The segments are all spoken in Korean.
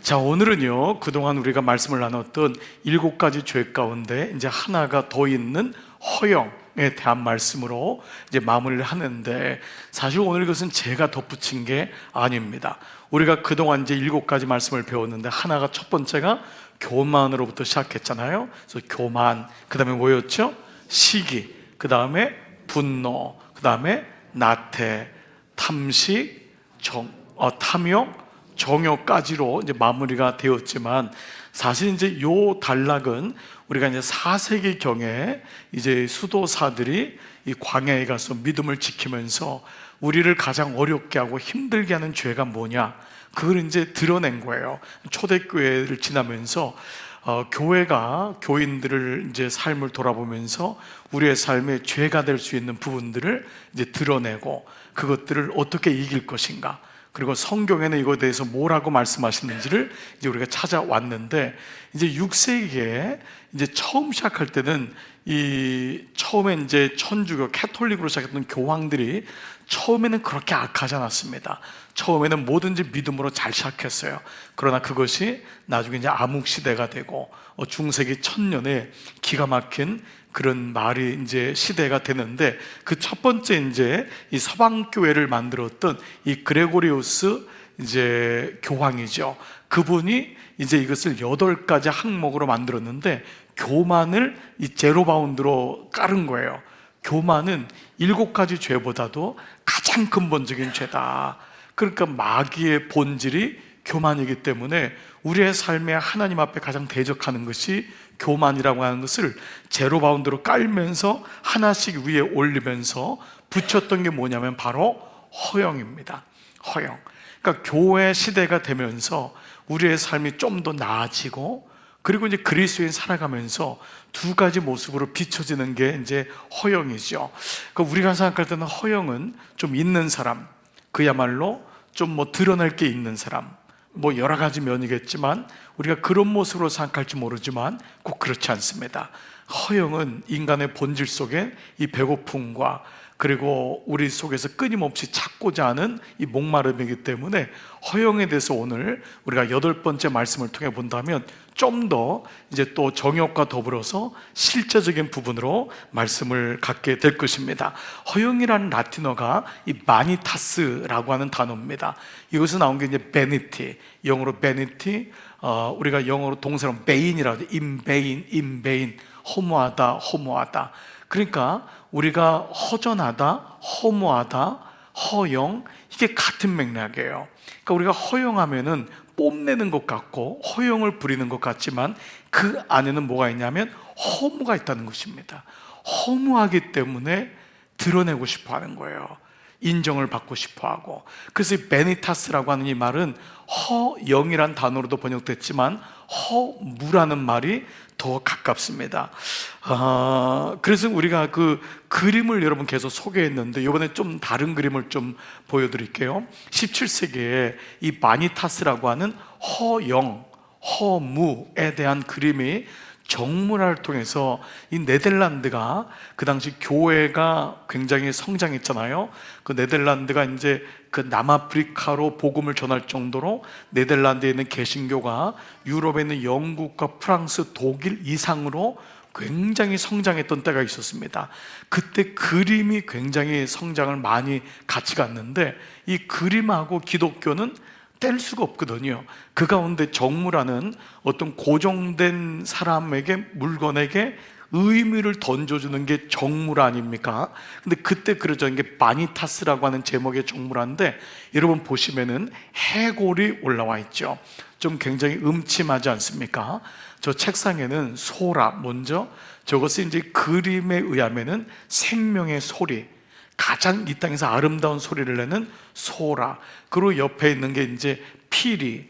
자, 오늘은요, 그동안 우리가 말씀을 나눴던 7가지 죄 가운데 이제 하나가 더 있는 허영에 대한 말씀으로 이제 마무리를 하는데, 사실 오늘 이것은 제가 덧붙인 게 아닙니다. 우리가 그동안 이제 7가지 말씀을 배웠는데, 하나가 첫 번째가 교만으로부터 시작했잖아요. 그래서 교만, 그 다음에 뭐였죠? 시기, 그 다음에 분노, 그 다음에 나태, 탐식, 탐욕, 정욕까지로 이제 마무리가 되었지만, 사실 이제 요 단락은 우리가 이제 4세기 경에 이제 수도사들이 이 광야에 가서 믿음을 지키면서 우리를 가장 어렵게 하고 힘들게 하는 죄가 뭐냐, 그걸 이제 드러낸 거예요. 초대교회를 지나면서 교회가 교인들을 이제 삶을 돌아보면서 우리의 삶에 죄가 될 수 있는 부분들을 이제 드러내고, 그것들을 어떻게 이길 것인가, 그리고 성경에는 이거에 대해서 뭐라고 말씀하시는지를 이제 우리가 찾아왔는데, 이제 6세기에 이제 처음 시작할 때는 처음에 이제 천주교 캐톨릭으로 시작했던 교황들이 처음에는 그렇게 악하지 않았습니다. 처음에는 뭐든지 믿음으로 잘 시작했어요. 그러나 그것이 나중에 이제 암흑시대가 되고 중세기 1000년에 기가 막힌 그런 말이 이제 시대가 되는데, 그 첫 번째 이제 이 서방교회를 만들었던 이 그레고리우스 이제 교황이죠. 그분이 이제 이것을 8가지 항목으로 만들었는데, 교만을 이 제로 바운드로 깔은 거예요. 교만은 7가지 죄보다도 가장 근본적인 죄다. 그러니까 마귀의 본질이 교만이기 때문에 우리의 삶에 하나님 앞에 가장 대적하는 것이 교만이라고 하는 것을 제로 바운드로 깔면서 하나씩 위에 올리면서 붙였던 게 뭐냐면 바로 허영입니다. 허영. 그러니까 교회 시대가 되면서 우리의 삶이 좀 더 나아지고, 그리고 이제 그리스도인 살아가면서 2가지 모습으로 비춰지는 게 이제 허영이죠. 그러니까 우리가 생각할 때는 허영은 좀 있는 사람, 그야말로 좀 드러낼 게 있는 사람, 여러 가지 면이겠지만 우리가 그런 모습으로 생각할지 모르지만 꼭 그렇지 않습니다. 허영은 인간의 본질 속에 이 배고픔과, 그리고 우리 속에서 끊임없이 찾고자 하는 이 목마름이기 때문에, 허영에 대해서 오늘 우리가 8번째 말씀을 통해 본다면 좀 더 이제 또 정욕과 더불어서 실제적인 부분으로 말씀을 갖게 될 것입니다. 허영이라는 라틴어가 이 마니타스라고 하는 단어입니다. 이것은 나온 게 이제 베니티, 영어로 베니티, 우리가 영어로 동사로 베인이라고 해요. 인베인, 허무하다, 허무하다. 그러니까 우리가 허전하다, 허무하다, 허영, 이게 같은 맥락이에요. 그러니까 우리가 허영하면은 뽐내는 것 같고 허영을 부리는 것 같지만, 그 안에는 뭐가 있냐면 허무가 있다는 것입니다. 허무하기 때문에 드러내고 싶어 하는 거예요. 인정을 받고 싶어 하고. 그래서 이 베니타스라고 하는 이 말은 허영이란 단어로도 번역됐지만 허무라는 말이 더 가깝습니다. 그래서 우리가 그 그림을 여러분 계속 소개했는데, 이번에 좀 다른 그림을 좀 보여드릴게요. 17세기에 이 마니타스라고 하는 허영, 허무에 대한 그림이 정문화를 통해서, 이 네덜란드가 그 당시 교회가 굉장히 성장했잖아요. 그 네덜란드가 이제 그 남아프리카로 복음을 전할 정도로 네덜란드에 있는 개신교가 유럽에 있는 영국과 프랑스, 독일 이상으로 굉장히 성장했던 때가 있었습니다. 그때 그림이 굉장히 성장을 많이 같이 갔는데, 이 그림하고 기독교는 뗄 수가 없거든요. 그 가운데 정무라는 어떤 고정된 사람에게, 물건에게 의미를 던져주는 게 정무라 아닙니까? 근데 그때 그려진 게 마니타스라고 하는 제목의 정무라인데, 여러분 보시면은 해골이 올라와 있죠. 좀 굉장히 음침하지 않습니까? 저 책상에는 소라, 먼저 저것은 이제 그림에 의하면은 생명의 소리, 가장 이 땅에서 아름다운 소리를 내는 소라, 그리고 옆에 있는 게 이제 피리,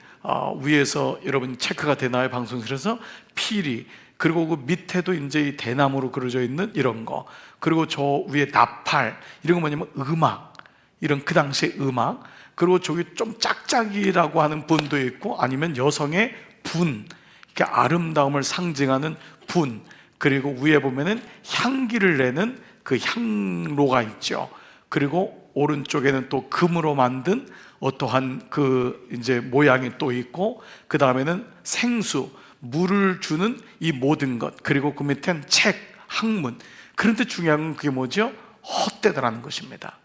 위에서 여러분 체크가 되나요? 방송실에서 피리, 그리고 그 밑에도 이제 이 대나무로 그려져 있는 이런 거, 그리고 저 위에 나팔, 이런 거 뭐냐면 음악, 이런 그 당시의 음악, 그리고 저기 좀 짝짝이라고 하는 분도 있고, 아니면 여성의 분, 이렇게 아름다움을 상징하는 분, 그리고 위에 보면은 향기를 내는 그 향로가 있죠. 그리고 오른쪽에는 또 금으로 만든 어떠한 그 이제 모양이 또 있고, 그 다음에는 생수, 물을 주는 이 모든 것, 그리고 그 밑엔 책, 학문. 그런데 중요한 건 그게 뭐죠? 헛되다라는 것입니다.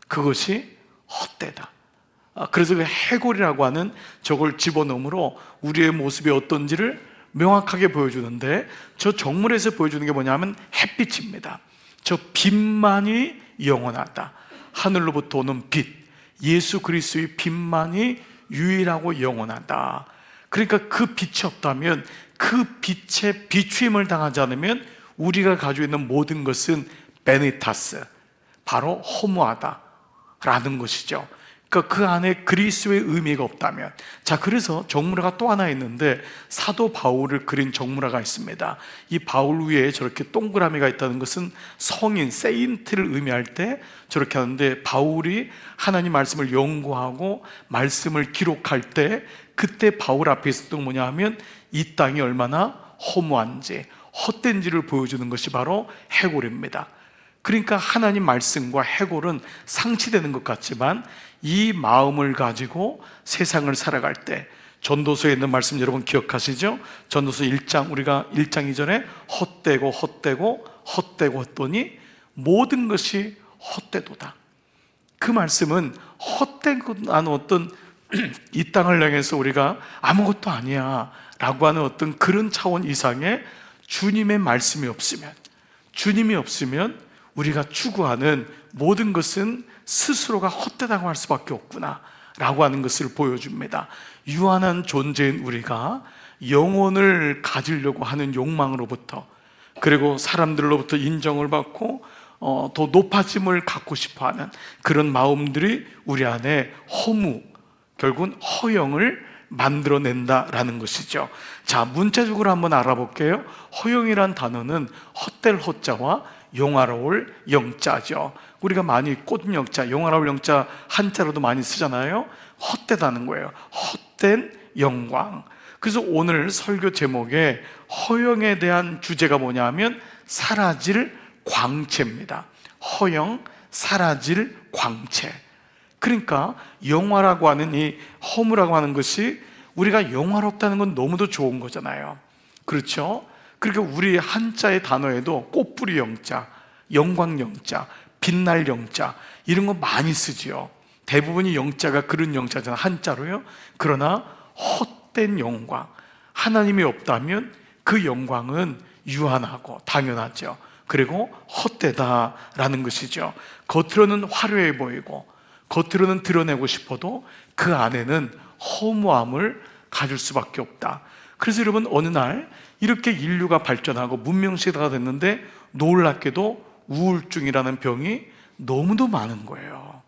그것이 헛되다. 그래서 그 해골이라고 하는 저걸 집어넣음으로 우리의 모습이 어떤지를 명확하게 보여주는데, 저 정물에서 보여주는 게 뭐냐면 햇빛입니다. 저 빛만이 영원하다. 하늘로부터 오는 빛, 예수 그리스도의 빛만이 유일하고 영원하다. 그러니까 그 빛이 없다면, 그 빛에 비추임을 당하지 않으면 우리가 가지고 있는 모든 것은 베니타스, 바로 허무하다 라는 것이죠. 그러니까 그 안에 그리스도의 의미가 없다면. 자, 그래서 정물화가 또 하나 있는데, 사도 바울을 그린 정물화가 있습니다. 이 바울 위에 저렇게 동그라미가 있다는 것은 성인, 세인트를 의미할 때 저렇게 하는데, 바울이 하나님 말씀을 연구하고 말씀을 기록할 때 그때 바울 앞에 있었던 뭐냐 하면 이 땅이 얼마나 허무한지, 헛된지를 보여주는 것이 바로 해골입니다. 그러니까 하나님 말씀과 해골은 상치되는 것 같지만, 이 마음을 가지고 세상을 살아갈 때, 전도서에 있는 말씀 여러분 기억하시죠? 전도서 1장, 우리가 1장 이전에 헛되고 헛되고 헛되고 했더니 모든 것이 헛되도다. 그 말씀은 헛되고 나는 어떤 이 땅을 향해서 우리가 아무것도 아니야 라고 하는 어떤 그런 차원 이상의 주님의 말씀이 없으면, 주님이 없으면 우리가 추구하는 모든 것은 스스로가 헛되다고 할 수밖에 없구나 라고 하는 것을 보여줍니다. 유한한 존재인 우리가 영혼을 가지려고 하는 욕망으로부터, 그리고 사람들로부터 인정을 받고 더 높아짐을 갖고 싶어하는 그런 마음들이 우리 안에 허무, 결국은 허영을 만들어낸다라는 것이죠. 자, 문자적으로 한번 알아볼게요. 허영이란 단어는 헛될 헛자와 용화로울 영자죠. 우리가 많이 꽃 영자, 용화로울 영자 한자로도 많이 쓰잖아요. 헛되다는 거예요. 헛된 영광. 그래서 오늘 설교 제목에 허영에 대한 주제가 뭐냐 하면 사라질 광채입니다. 허영, 사라질 광채. 그러니까 영화라고 하는 이 허무라고 하는 것이, 우리가 영화롭다는 건 너무도 좋은 거잖아요. 그렇죠? 그러니까 우리 한자의 단어에도 꽃뿌리 영자, 영광 영자, 빛날 영자, 이런 거 많이 쓰지요. 대부분이 영자가 그런 영자잖아요, 한자로요. 그러나 헛된 영광, 하나님이 없다면 그 영광은 유한하고 당연하죠. 그리고 헛되다라는 것이죠. 겉으로는 화려해 보이고 겉으로는 드러내고 싶어도 그 안에는 허무함을 가질 수밖에 없다. 그래서 여러분, 어느 날 이렇게 인류가 발전하고 문명시대가 됐는데 놀랍게도 우울증이라는 병이 너무도 많은 거예요.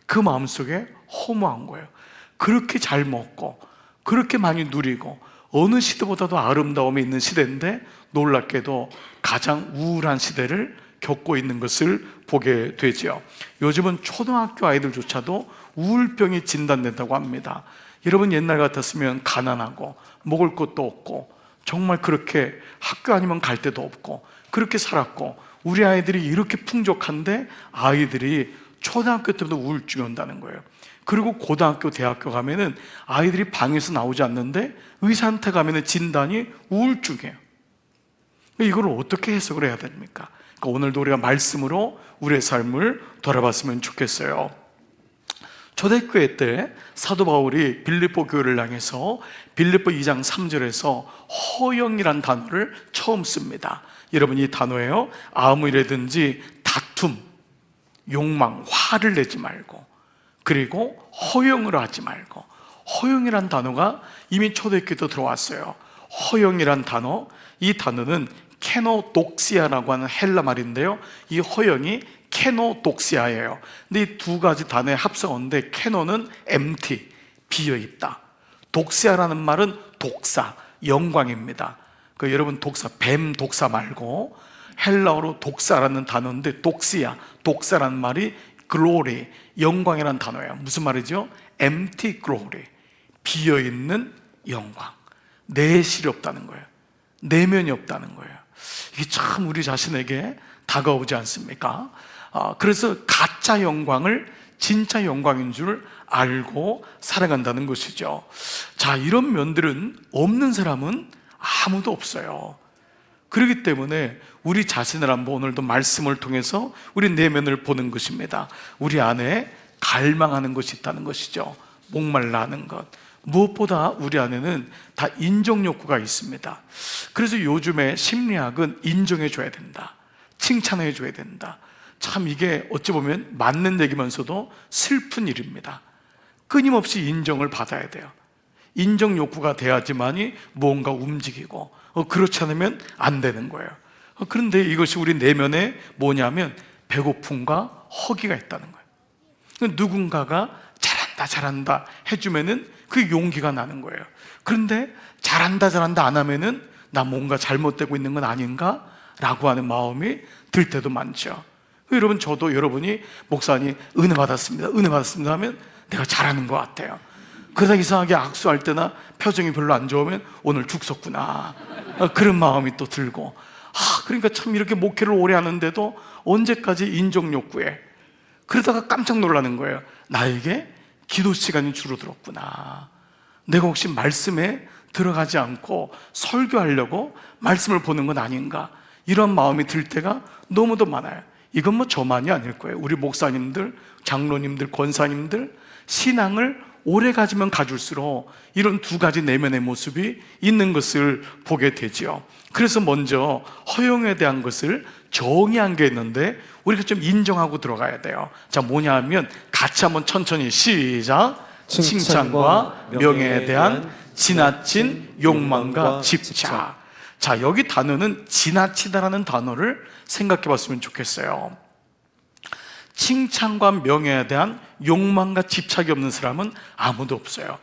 그 마음속에 허무한 거예요. 그렇게 잘 먹고 그렇게 많이 누리고 어느 시대보다도 아름다움이 있는 시대인데 놀랍게도 가장 우울한 시대를 겪고 있는 것을 보게 되죠. 요즘은 초등학교 아이들조차도 우울병이 진단된다고 합니다. 여러분, 옛날 같았으면 가난하고 먹을 것도 없고 정말 그렇게 학교 아니면 갈 데도 없고 그렇게 살았고, 우리 아이들이 이렇게 풍족한데 아이들이 초등학교 때부터 우울증이 온다는 거예요. 그리고 고등학교, 대학교 가면은 아이들이 방에서 나오지 않는데 의사한테 가면은 진단이 우울증이에요. 이걸 어떻게 해석을 해야 됩니까? 그러니까 오늘도 우리가 말씀으로 우리의 삶을 돌아봤으면 좋겠어요. 초대교회 때 사도 바울이 빌립보 교회를 향해서 빌립보 2장 3절에서 허영이란 단어를 처음 씁니다. 여러분, 이 단어예요. 아무 일에든지 다툼, 욕망, 화를 내지 말고, 그리고 허영을 하지 말고. 허영이란 단어가 이미 초대교회도 들어왔어요. 허영이란 단어, 이 단어는 케노독시아라고 하는 헬라 말인데요, 이 허영이 케노독시아예요. 근데 이 두 가지 단어의 합성어인데, 케노는 empty, 비어있다. 독시아라는 말은 독사, 영광입니다. 여러분, 독사, 뱀 독사 말고 헬라어로 독사라는 단어인데, 독시아, 독사라는 말이 glory, 영광이라는 단어예요. 무슨 말이죠? empty glory, 비어있는 영광. 내실이 없다는 거예요. 내면이 없다는 거예요. 이게 참 우리 자신에게 다가오지 않습니까? 그래서 가짜 영광을 진짜 영광인 줄 알고 살아간다는 것이죠. 자, 이런 면들은 없는 사람은 아무도 없어요. 그렇기 때문에 우리 자신을 한번 오늘도 말씀을 통해서 우리 내면을 보는 것입니다. 우리 안에 갈망하는 것이 있다는 것이죠. 목말라 하는 것. 무엇보다 우리 안에는 다 인정 욕구가 있습니다. 그래서 요즘에 심리학은 인정해 줘야 된다, 칭찬해 줘야 된다. 참 이게 어찌 보면 맞는 얘기면서도 슬픈 일입니다. 끊임없이 인정을 받아야 돼요. 인정 욕구가 돼야지만이 무언가 움직이고, 그렇지 않으면 안 되는 거예요. 그런데 이것이 우리 내면에 뭐냐면 배고픔과 허기가 있다는 거예요. 누군가가 잘한다 잘한다 해주면은 그 용기가 나는 거예요. 그런데 잘한다 잘한다 안 하면은 나 뭔가 잘못되고 있는 건 아닌가? 라고 하는 마음이 들 때도 많죠. 여러분, 저도 여러분이 목사님 은혜 받았습니다, 은혜 받았습니다 하면 내가 잘하는 것 같아요. 그러다 이상하게 악수할 때나 표정이 별로 안 좋으면 오늘 죽 섰구나, 그런 마음이 또 들고, 그러니까 참 이렇게 목회를 오래 하는데도 언제까지 인정 욕구에, 그러다가 깜짝 놀라는 거예요. 나에게 기도 시간이 줄어들었구나. 내가 혹시 말씀에 들어가지 않고 설교하려고 말씀을 보는 건 아닌가, 이런 마음이 들 때가 너무도 많아요. 이건 뭐 저만이 아닐 거예요. 우리 목사님들, 장로님들, 권사님들 신앙을 오래 가지면 가질수록 이런 두 가지 내면의 모습이 있는 것을 보게 되지요. 그래서 먼저 허용에 대한 것을 정의한 게 있는데 우리가 좀 인정하고 들어가야 돼요. 자, 뭐냐 하면 같이 한번 천천히 시작. 칭찬과 명예에 대한 지나친 욕망과 집착. 자, 여기 단어는 지나치다라는 단어를 생각해 봤으면 좋겠어요. 칭찬과 명예에 대한 욕망과 집착이 없는 사람은 아무도 없어요.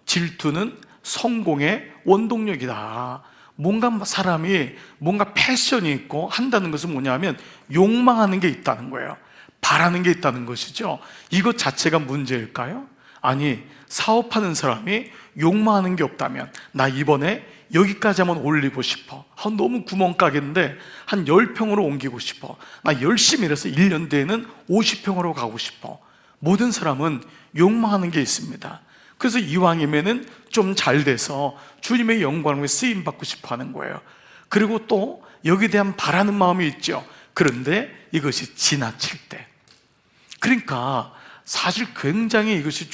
질투는 성공의 원동력이다. 뭔가 사람이 뭔가 패션이 있고 한다는 것은 뭐냐면 욕망하는 게 있다는 거예요. 바라는 게 있다는 것이죠. 이것 자체가 문제일까요? 아니, 사업하는 사람이 욕망하는 게 없다면, 나 이번에 여기까지 한번 올리고 싶어, 너무 구멍가게인데 한 10평으로 옮기고 싶어, 나 열심히 일해서 1년 뒤에는 50평으로 가고 싶어. 모든 사람은 욕망하는 게 있습니다. 그래서 이왕이면은 좀 잘 돼서 주님의 영광을 쓰임 받고 싶어 하는 거예요. 그리고 또 여기에 대한 바라는 마음이 있죠. 그런데 이것이 지나칠 때, 그러니까 사실 굉장히 이것이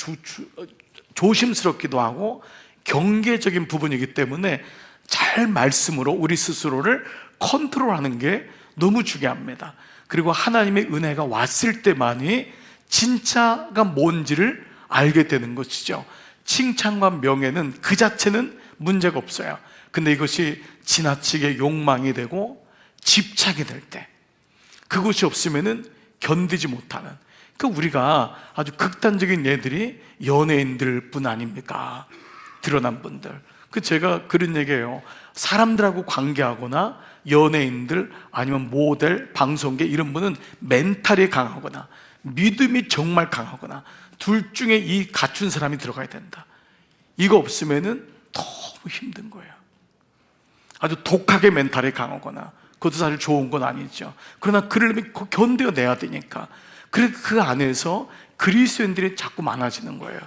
조심스럽기도 하고 경계적인 부분이기 때문에 잘 말씀으로 우리 스스로를 컨트롤하는 게 너무 중요합니다. 그리고 하나님의 은혜가 왔을 때만이 진짜가 뭔지를 알게 되는 것이죠. 칭찬과 명예는 그 자체는 문제가 없어요. 근데 이것이 지나치게 욕망이 되고 집착이 될 때, 그것이 없으면은 견디지 못하는, 그러니까 우리가 아주 극단적인 예들이 연예인들 뿐 아닙니까? 드러난 분들. 제가 그런 얘기예요. 사람들하고 관계하거나 연예인들 아니면 모델, 방송계 이런 분은 멘탈이 강하거나 믿음이 정말 강하거나 둘 중에 이 갖춘 사람이 들어가야 된다. 이거 없으면은 너무 힘든 거예요. 아주 독하게 멘탈이 강하거나, 그것도 사실 좋은 건 아니죠. 그러나 그를 견뎌내야 되니까. 그래서 그 안에서 그리스도인들이 자꾸 많아지는 거예요.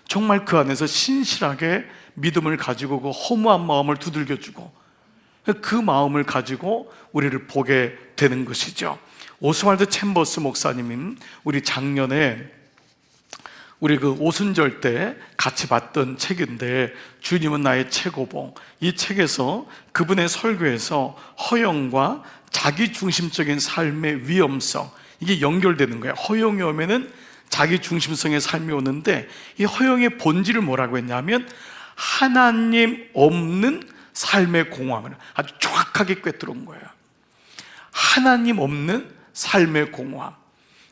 정말 그 안에서 신실하게 믿음을 가지고 그 허무한 마음을 두들겨주고 그 마음을 가지고 우리를 보게 되는 것이죠. 오스왈드 챔버스 목사님은 우리 작년에 우리 그 오순절 때 같이 봤던 책인데, 주님은 나의 최고봉, 이 책에서 그분의 설교에서 허영과 자기중심적인 삶의 위험성, 이게 연결되는 거예요. 허영이 오면은 자기중심성의 삶이 오는데, 이 허영의 본질을 뭐라고 했냐면 하나님 없는 삶의 공허함을 아주 정확하게 꿰뚫은 거예요. 하나님 없는 삶의 공허함.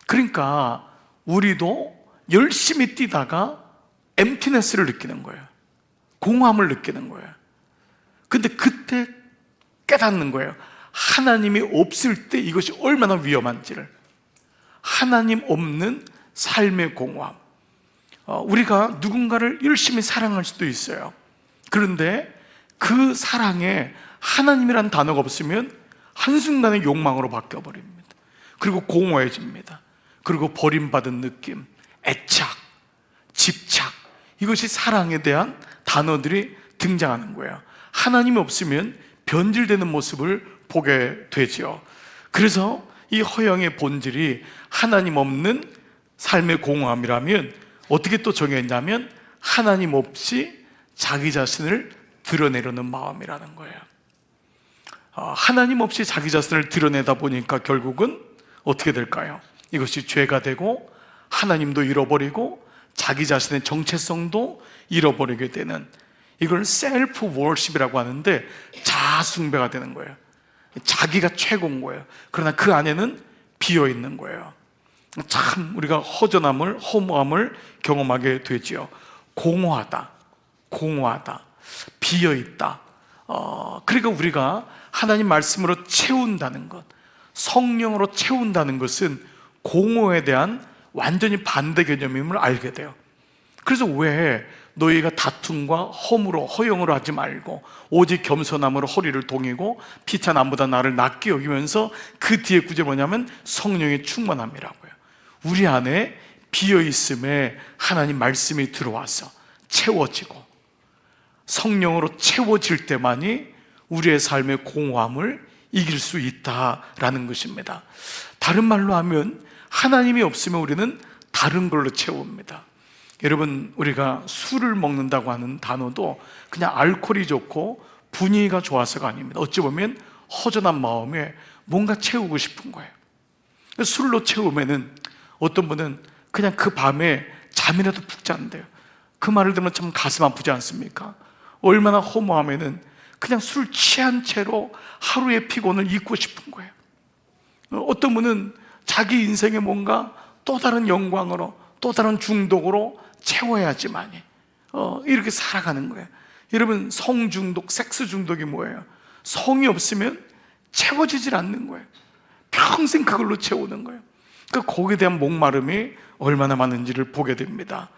그러니까 우리도 열심히 뛰다가 엠티네스를 느끼는 거예요. 공허함을 느끼는 거예요. 근데 그때 깨닫는 거예요. 하나님이 없을 때 이것이 얼마나 위험한지를. 하나님 없는 삶의 공허함. 우리가 누군가를 열심히 사랑할 수도 있어요. 그런데 그 사랑에 하나님이란 단어가 없으면 한순간에 욕망으로 바뀌어버립니다. 그리고 공허해집니다. 그리고 버림받은 느낌, 애착, 집착, 이것이 사랑에 대한 단어들이 등장하는 거예요. 하나님이 없으면 변질되는 모습을 보게 되죠. 그래서 이 허영의 본질이 하나님 없는 삶의 공허함이라면 어떻게 또 정했냐면 하나님 없이 자기 자신을 드러내려는 마음이라는 거예요. 하나님 없이 자기 자신을 드러내다 보니까 결국은 어떻게 될까요? 이것이 죄가 되고 하나님도 잃어버리고 자기 자신의 정체성도 잃어버리게 되는, 이걸 셀프 워십이라고 하는데 자아숭배가 되는 거예요. 자기가 최고인 거예요. 그러나 그 안에는 비어 있는 거예요. 참 우리가 허전함을, 허무함을 경험하게 되지요. 공허하다, 비어 있다. 그러니까 우리가 하나님 말씀으로 채운다는 것, 성령으로 채운다는 것은 공허에 대한 완전히 반대 개념임을 알게 돼요. 그래서 왜 너희가 다툼과 허영으로 하지 말고 오직 겸손함으로 허리를 동이고 피차 남보다 나를 낫게 여기면서 그 뒤에 구절 뭐냐면 성령의 충만함이라고요. 우리 안에 비어있음에 하나님 말씀이 들어와서 채워지고 성령으로 채워질 때만이 우리의 삶의 공허함을 이길 수 있다라는 것입니다. 다른 말로 하면 하나님이 없으면 우리는 다른 걸로 채웁니다. 여러분, 우리가 술을 먹는다고 하는 단어도 그냥 알코올이 좋고 분위기가 좋아서가 아닙니다. 어찌 보면 허전한 마음에 뭔가 채우고 싶은 거예요. 술로 채우면은 어떤 분은 그냥 그 밤에 잠이라도 푹 잔대요. 그 말을 들으면 참 가슴 아프지 않습니까? 얼마나 허무하면은 그냥 술 취한 채로 하루의 피곤을 잊고 싶은 거예요. 어떤 분은 자기 인생에 뭔가 또 다른 영광으로, 또 다른 중독으로 채워야지만이 이렇게 살아가는 거예요. 여러분, 성 중독, 섹스 중독이 뭐예요? 성이 없으면 채워지질 않는 거예요. 평생 그걸로 채우는 거예요. 그러니까 거기에 대한 목마름이 얼마나 많은지를 보게 됩니다.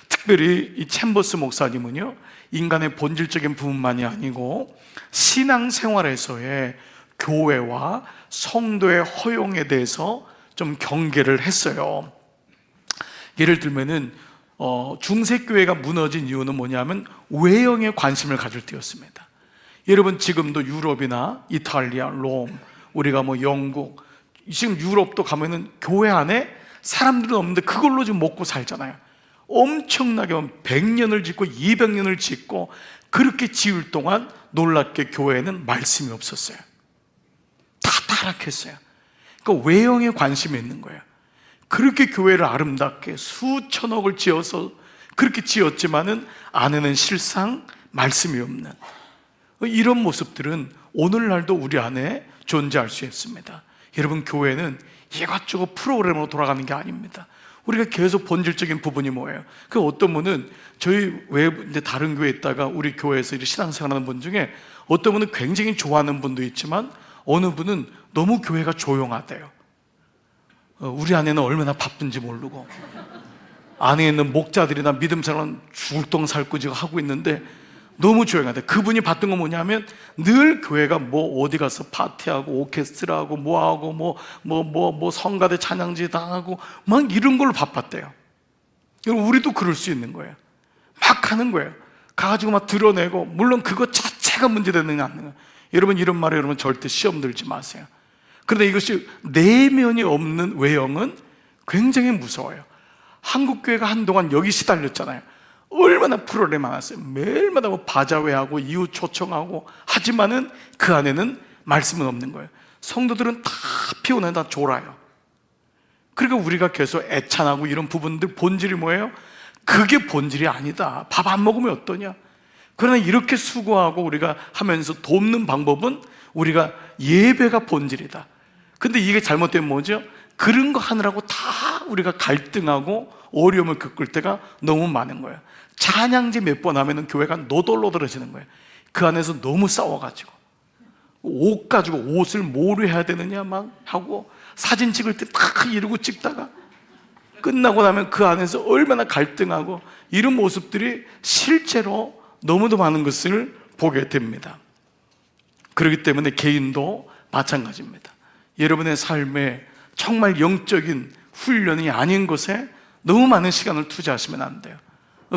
특별히 이 챔버스 목사님은요, 인간의 본질적인 부분만이 아니고 신앙생활에서의 교회와 성도의 허용에 대해서 좀 경계를 했어요. 예를 들면은 중세교회가 무너진 이유는 뭐냐면 외형에 관심을 가질 때였습니다. 여러분, 지금도 유럽이나 이탈리아, 롬, 우리가 뭐 영국, 지금 유럽도 가면은 교회 안에 사람들은 없는데 그걸로 지금 먹고 살잖아요. 엄청나게 100년을 짓고 200년을 짓고 그렇게 지을 동안 놀랍게 교회에는 말씀이 없었어요. 다 타락했어요. 그러니까 외형에 관심이 있는 거예요. 그렇게 교회를 아름답게 수천억을 지어서 그렇게 지었지만은 안에는 실상 말씀이 없는 이런 모습들은 오늘날도 우리 안에 존재할 수 있습니다. 여러분, 교회는 이것저것 프로그램으로 돌아가는 게 아닙니다. 우리가 계속 본질적인 부분이 뭐예요? 그 어떤 분은 저희 외 이제 다른 교회에 있다가 우리 교회에서 이렇게 신앙생활하는 분 중에 어떤 분은 굉장히 좋아하는 분도 있지만 어느 분은 너무 교회가 조용하대요. 우리 안에는 얼마나 바쁜지 모르고 안에 있는 목자들이나 믿음 사람은 죽을똥살구지고 하고 있는데 너무 조용하대. 그분이 봤던 건 뭐냐면 늘 교회가 뭐 어디 가서 파티하고 오케스트라하고 뭐하고 뭐 성가대 찬양지 당하고 막 이런 걸로 바빴대요. 여러분, 우리도 그럴 수 있는 거예요. 막 하는 거예요. 가가지고 막 드러내고, 물론 그것 자체가 문제되느냐 안 되느냐. 여러분, 이런 말에 여러분 절대 시험 들지 마세요. 그런데 이것이 내면이 없는 외형은 굉장히 무서워요. 한국교회가 한동안 여기 시달렸잖아요. 얼마나 프로그램 많았어요. 매일마다 뭐 바자회하고 이웃 초청하고 하지만은 그 안에는 말씀은 없는 거예요. 성도들은 다 피곤해, 다 졸아요. 그러니까 우리가 계속 애찬하고 이런 부분들 본질이 뭐예요? 그게 본질이 아니다. 밥 안 먹으면 어떠냐? 그러나 이렇게 수고하고 우리가 하면서 돕는 방법은 우리가 예배가 본질이다. 근데 이게 잘못되면 뭐죠? 그런 거 하느라고 다 우리가 갈등하고 어려움을 겪을 때가 너무 많은 거예요. 찬양지 몇 번 하면은 교회가 노돌노돌해지는 거예요. 그 안에서 너무 싸워가지고 옷 가지고 옷을 뭐로 해야 되느냐 막 하고 사진 찍을 때 딱 이러고 찍다가 끝나고 나면 그 안에서 얼마나 갈등하고 이런 모습들이 실제로 너무도 많은 것을 보게 됩니다. 그렇기 때문에 개인도 마찬가지입니다. 여러분의 삶에 정말 영적인 훈련이 아닌 것에 너무 많은 시간을 투자하시면 안 돼요.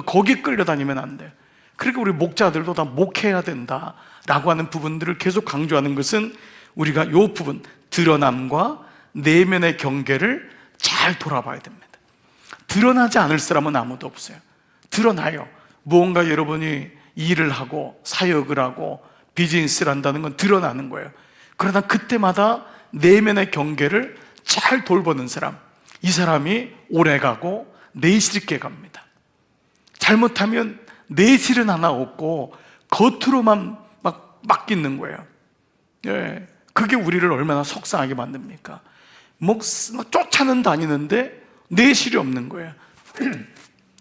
거기 끌려다니면 안 돼요. 그러니까 우리 목자들도 다 목회해야 된다라고 하는 부분들을 계속 강조하는 것은 우리가 이 부분, 드러남과 내면의 경계를 잘 돌아봐야 됩니다. 드러나지 않을 사람은 아무도 없어요. 드러나요. 무언가 여러분이 일을 하고 사역을 하고 비즈니스를 한다는 건 드러나는 거예요. 그러나 그때마다 내면의 경계를 잘 돌보는 사람, 이 사람이 오래가고 내실 있게 갑니다. 잘못하면 내실은 하나 없고 겉으로만 막 맡기는 거예요. 예, 그게 우리를 얼마나 속상하게 만듭니까? 막 쫓아는 다니는데 내실이 없는 거예요.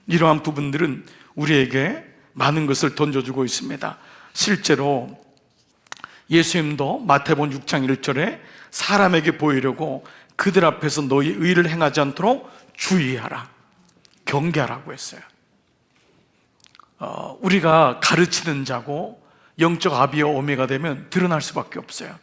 이러한 부분들은 우리에게 많은 것을 던져주고 있습니다. 실제로 예수님도 마태복음 6장 1절에 사람에게 보이려고 그들 앞에서 너희 의를 행하지 않도록 주의하라, 경계하라고 했어요. 우리가 가르치는 자고 영적 아비와 오메가 되면 드러날 수밖에 없어요.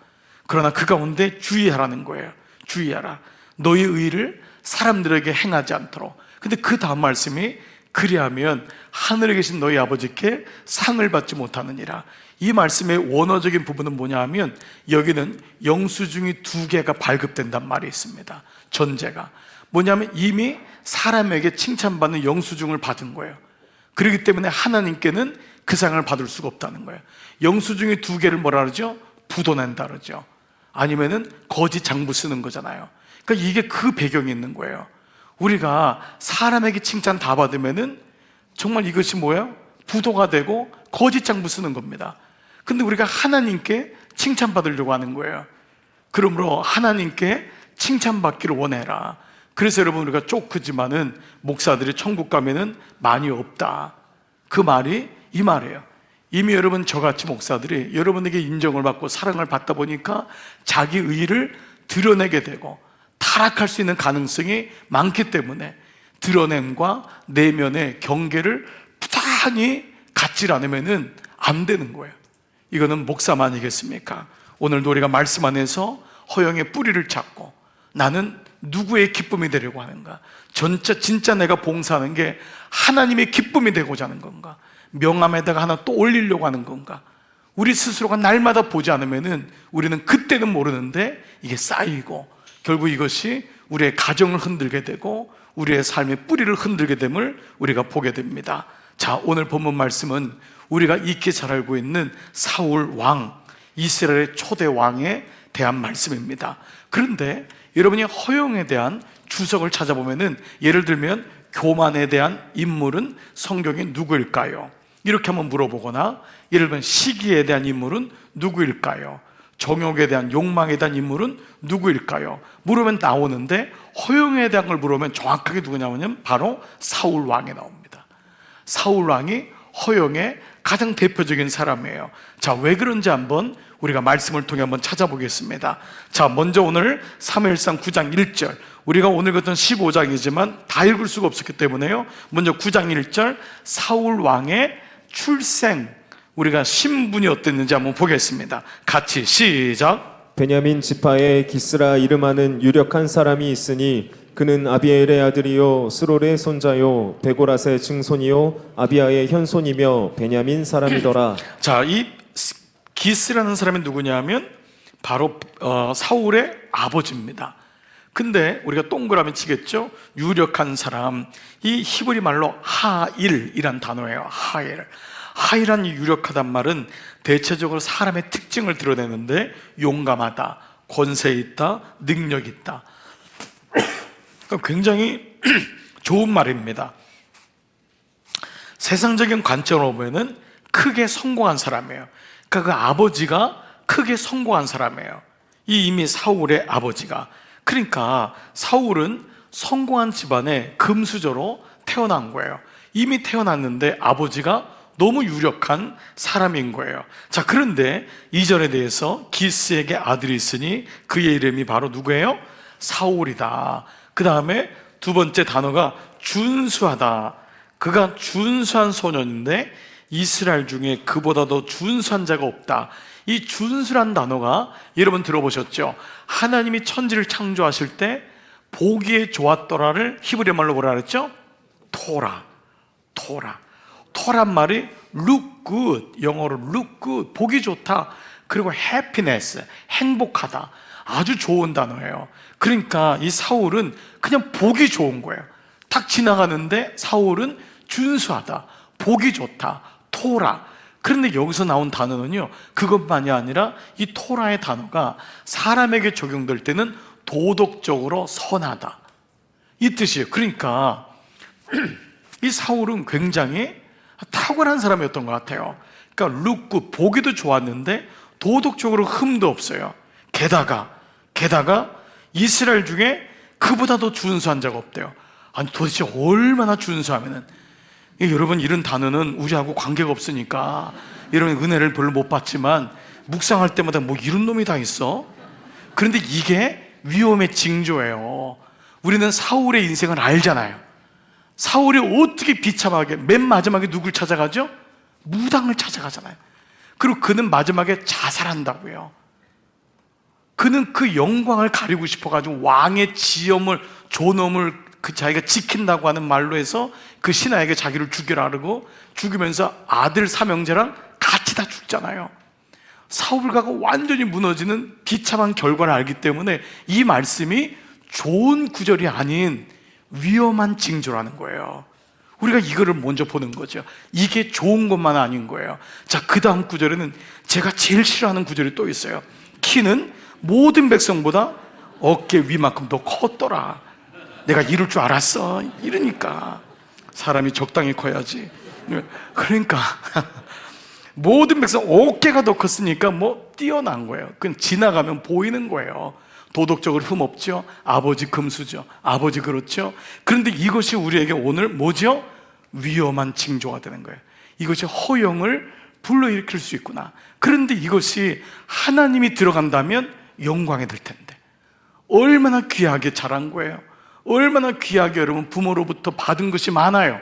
그러나 그 가운데 주의하라는 거예요. 주의하라, 너희 의를 사람들에게 행하지 않도록. 근데 그 다음 말씀이 그리하면 하늘에 계신 너희 아버지께 상을 받지 못하느니라. 이 말씀의 원어적인 부분은 뭐냐 하면 여기는 영수증이 2개가 발급된단 말이 있습니다. 전제가 뭐냐면 이미 사람에게 칭찬받는 영수증을 받은 거예요. 그렇기 때문에 하나님께는 그 상을 받을 수가 없다는 거예요. 영수증이 2개를 뭐라 그러죠? 부도낸다 그러죠. 아니면은 거짓 장부 쓰는 거잖아요. 그러니까 이게 그 배경이 있는 거예요. 우리가 사람에게 칭찬 다 받으면은 정말 이것이 뭐예요? 부도가 되고 거짓 장부 쓰는 겁니다. 근데 우리가 하나님께 칭찬받으려고 하는 거예요. 그러므로 하나님께 칭찬받기를 원해라. 그래서 여러분, 우리가 쪼크지만은 목사들이 천국 가면은 많이 없다, 그 말이 이 말이에요. 이미 여러분, 저같이 목사들이 여러분에게 인정을 받고 사랑을 받다 보니까 자기 의의를 드러내게 되고 타락할 수 있는 가능성이 많기 때문에 드러냄과 내면의 경계를 부단히 갖지 않으면 안 되는 거예요. 이거는 목사만이겠습니까? 오늘도 우리가 말씀 안에서 허영의 뿌리를 찾고 나는 누구의 기쁨이 되려고 하는가? 진짜 내가 봉사하는 게 하나님의 기쁨이 되고자 하는 건가? 명함에다가 하나 또 올리려고 하는 건가? 우리 스스로가 날마다 보지 않으면 우리는 그때는 모르는데 이게 쌓이고 결국 이것이 우리의 가정을 흔들게 되고 우리의 삶의 뿌리를 흔들게 됨을 우리가 보게 됩니다. 자, 오늘 본문 말씀은 우리가 익히 잘 알고 있는 사울 왕, 이스라엘의 초대 왕에 대한 말씀입니다. 그런데 여러분이 허영에 대한 주석을 찾아보면은, 예를 들면 교만에 대한 인물은 성경에 누구일까요? 이렇게 한번 물어보거나, 예를 들면 시기에 대한 인물은 누구일까요? 정욕에 대한, 욕망에 대한 인물은 누구일까요? 물으면 나오는데, 허영에 대한 걸 물으면 정확하게 누구냐면 바로 사울 왕이 나옵니다. 사울 왕이 허영의 가장 대표적인 사람이에요. 자, 왜 그런지 한번 우리가 말씀을 통해 한번 찾아보겠습니다. 자, 먼저 오늘 사무엘상 9장 1절, 우리가 오늘 같은 15장이지만 다 읽을 수가 없었기 때문에요, 먼저 9장 1절 사울 왕의 출생, 우리가 신분이 어땠는지 한번 보겠습니다. 같이 시작. 베냐민 지파에 기스라 이름하는 유력한 사람이 있으니 그는 아비엘의 아들이요 스롤의 손자요 베고라스의 증손이요 아비아의 현손이며 베냐민 사람이더라. 자, 이 기스라는 사람이 누구냐 하면 바로 사울의 아버지입니다. 근데 우리가 동그라미 치겠죠? 유력한 사람, 이 히브리 말로 하일이란 단어예요. 하일한 유력하단 말은 대체적으로 사람의 특징을 드러내는데, 용감하다, 권세 있다, 능력 있다, 굉장히 좋은 말입니다. 세상적인 관점으로 보면은 크게 성공한 사람이에요. 그러니까 그 아버지가 크게 성공한 사람이에요. 이미 사울의 아버지가. 그러니까 사울은 성공한 집안의 금수저로 태어난 거예요. 이미 태어났는데 아버지가 너무 유력한 사람인 거예요. 자, 그런데 이 절에 대해서 기스에게 아들이 있으니 그의 이름이 바로 누구예요? 사울이다. 그 다음에 두 번째 단어가 준수하다. 그가 준수한 소년인데 이스라엘 중에 그보다 더 준수한 자가 없다. 이 준수란 단어가 여러분 들어보셨죠? 하나님이 천지를 창조하실 때 보기에 좋았더라를 히브리 말로 뭐라 그랬죠? 토라. 토란 말이 look good, 영어로 look good, 보기 좋다. 그리고 happiness, 행복하다. 아주 좋은 단어예요. 그러니까 이 사울은 그냥 보기 좋은 거예요. 딱 지나가는데 사울은 준수하다, 보기 좋다, 토라. 그런데 여기서 나온 단어는요, 그것만이 아니라 이 토라의 단어가 사람에게 적용될 때는 도덕적으로 선하다, 이 뜻이에요. 그러니까 이 사울은 굉장히 탁월한 사람이었던 것 같아요. 그러니까 룩굿, 보기도 좋았는데 도덕적으로 흠도 없어요. 게다가 이스라엘 중에 그보다 더 준수한 자가 없대요. 아니 도대체 얼마나 준수하면은, 여러분 이런 단어는 우리하고 관계가 없으니까 이런 은혜를 별로 못 받지만 묵상할 때마다 뭐 이런 놈이 다 있어? 그런데 이게 위험의 징조예요. 우리는 사울의 인생을 알잖아요. 사울이 어떻게 비참하게 맨 마지막에 누굴 찾아가죠? 무당을 찾아가잖아요. 그리고 그는 마지막에 자살한다고요. 그는 그 영광을 가리고 싶어가지고 왕의 지엄을, 존엄을 그 자기가 지킨다고 하는 말로 해서 그 신하에게 자기를 죽여라 그러고 죽이면서 아들 삼형제랑 같이 다 죽잖아요. 사울가가 완전히 무너지는 비참한 결과를 알기 때문에 이 말씀이 좋은 구절이 아닌 위험한 징조라는 거예요. 우리가 이거를 먼저 보는 거죠. 이게 좋은 것만 아닌 거예요. 자, 그 다음 구절에는 제가 제일 싫어하는 구절이 또 있어요. 키는 모든 백성보다 어깨 위만큼 더 컸더라. 내가 이럴 줄 알았어. 이러니까 사람이 적당히 커야지. 그러니까 모든 백성 어깨가 더 컸으니까 뭐 뛰어난 거예요. 그건 지나가면 보이는 거예요. 도덕적으로 흠없죠. 아버지 금수저, 아버지 그렇죠. 그런데 이것이 우리에게 오늘 뭐죠? 위험한 징조가 되는 거예요. 이것이 허영을 불러일으킬 수 있구나. 그런데 이것이 하나님이 들어간다면 영광이 될 텐데, 얼마나 귀하게 자란 거예요. 얼마나 귀하게 여러분 부모로부터 받은 것이 많아요.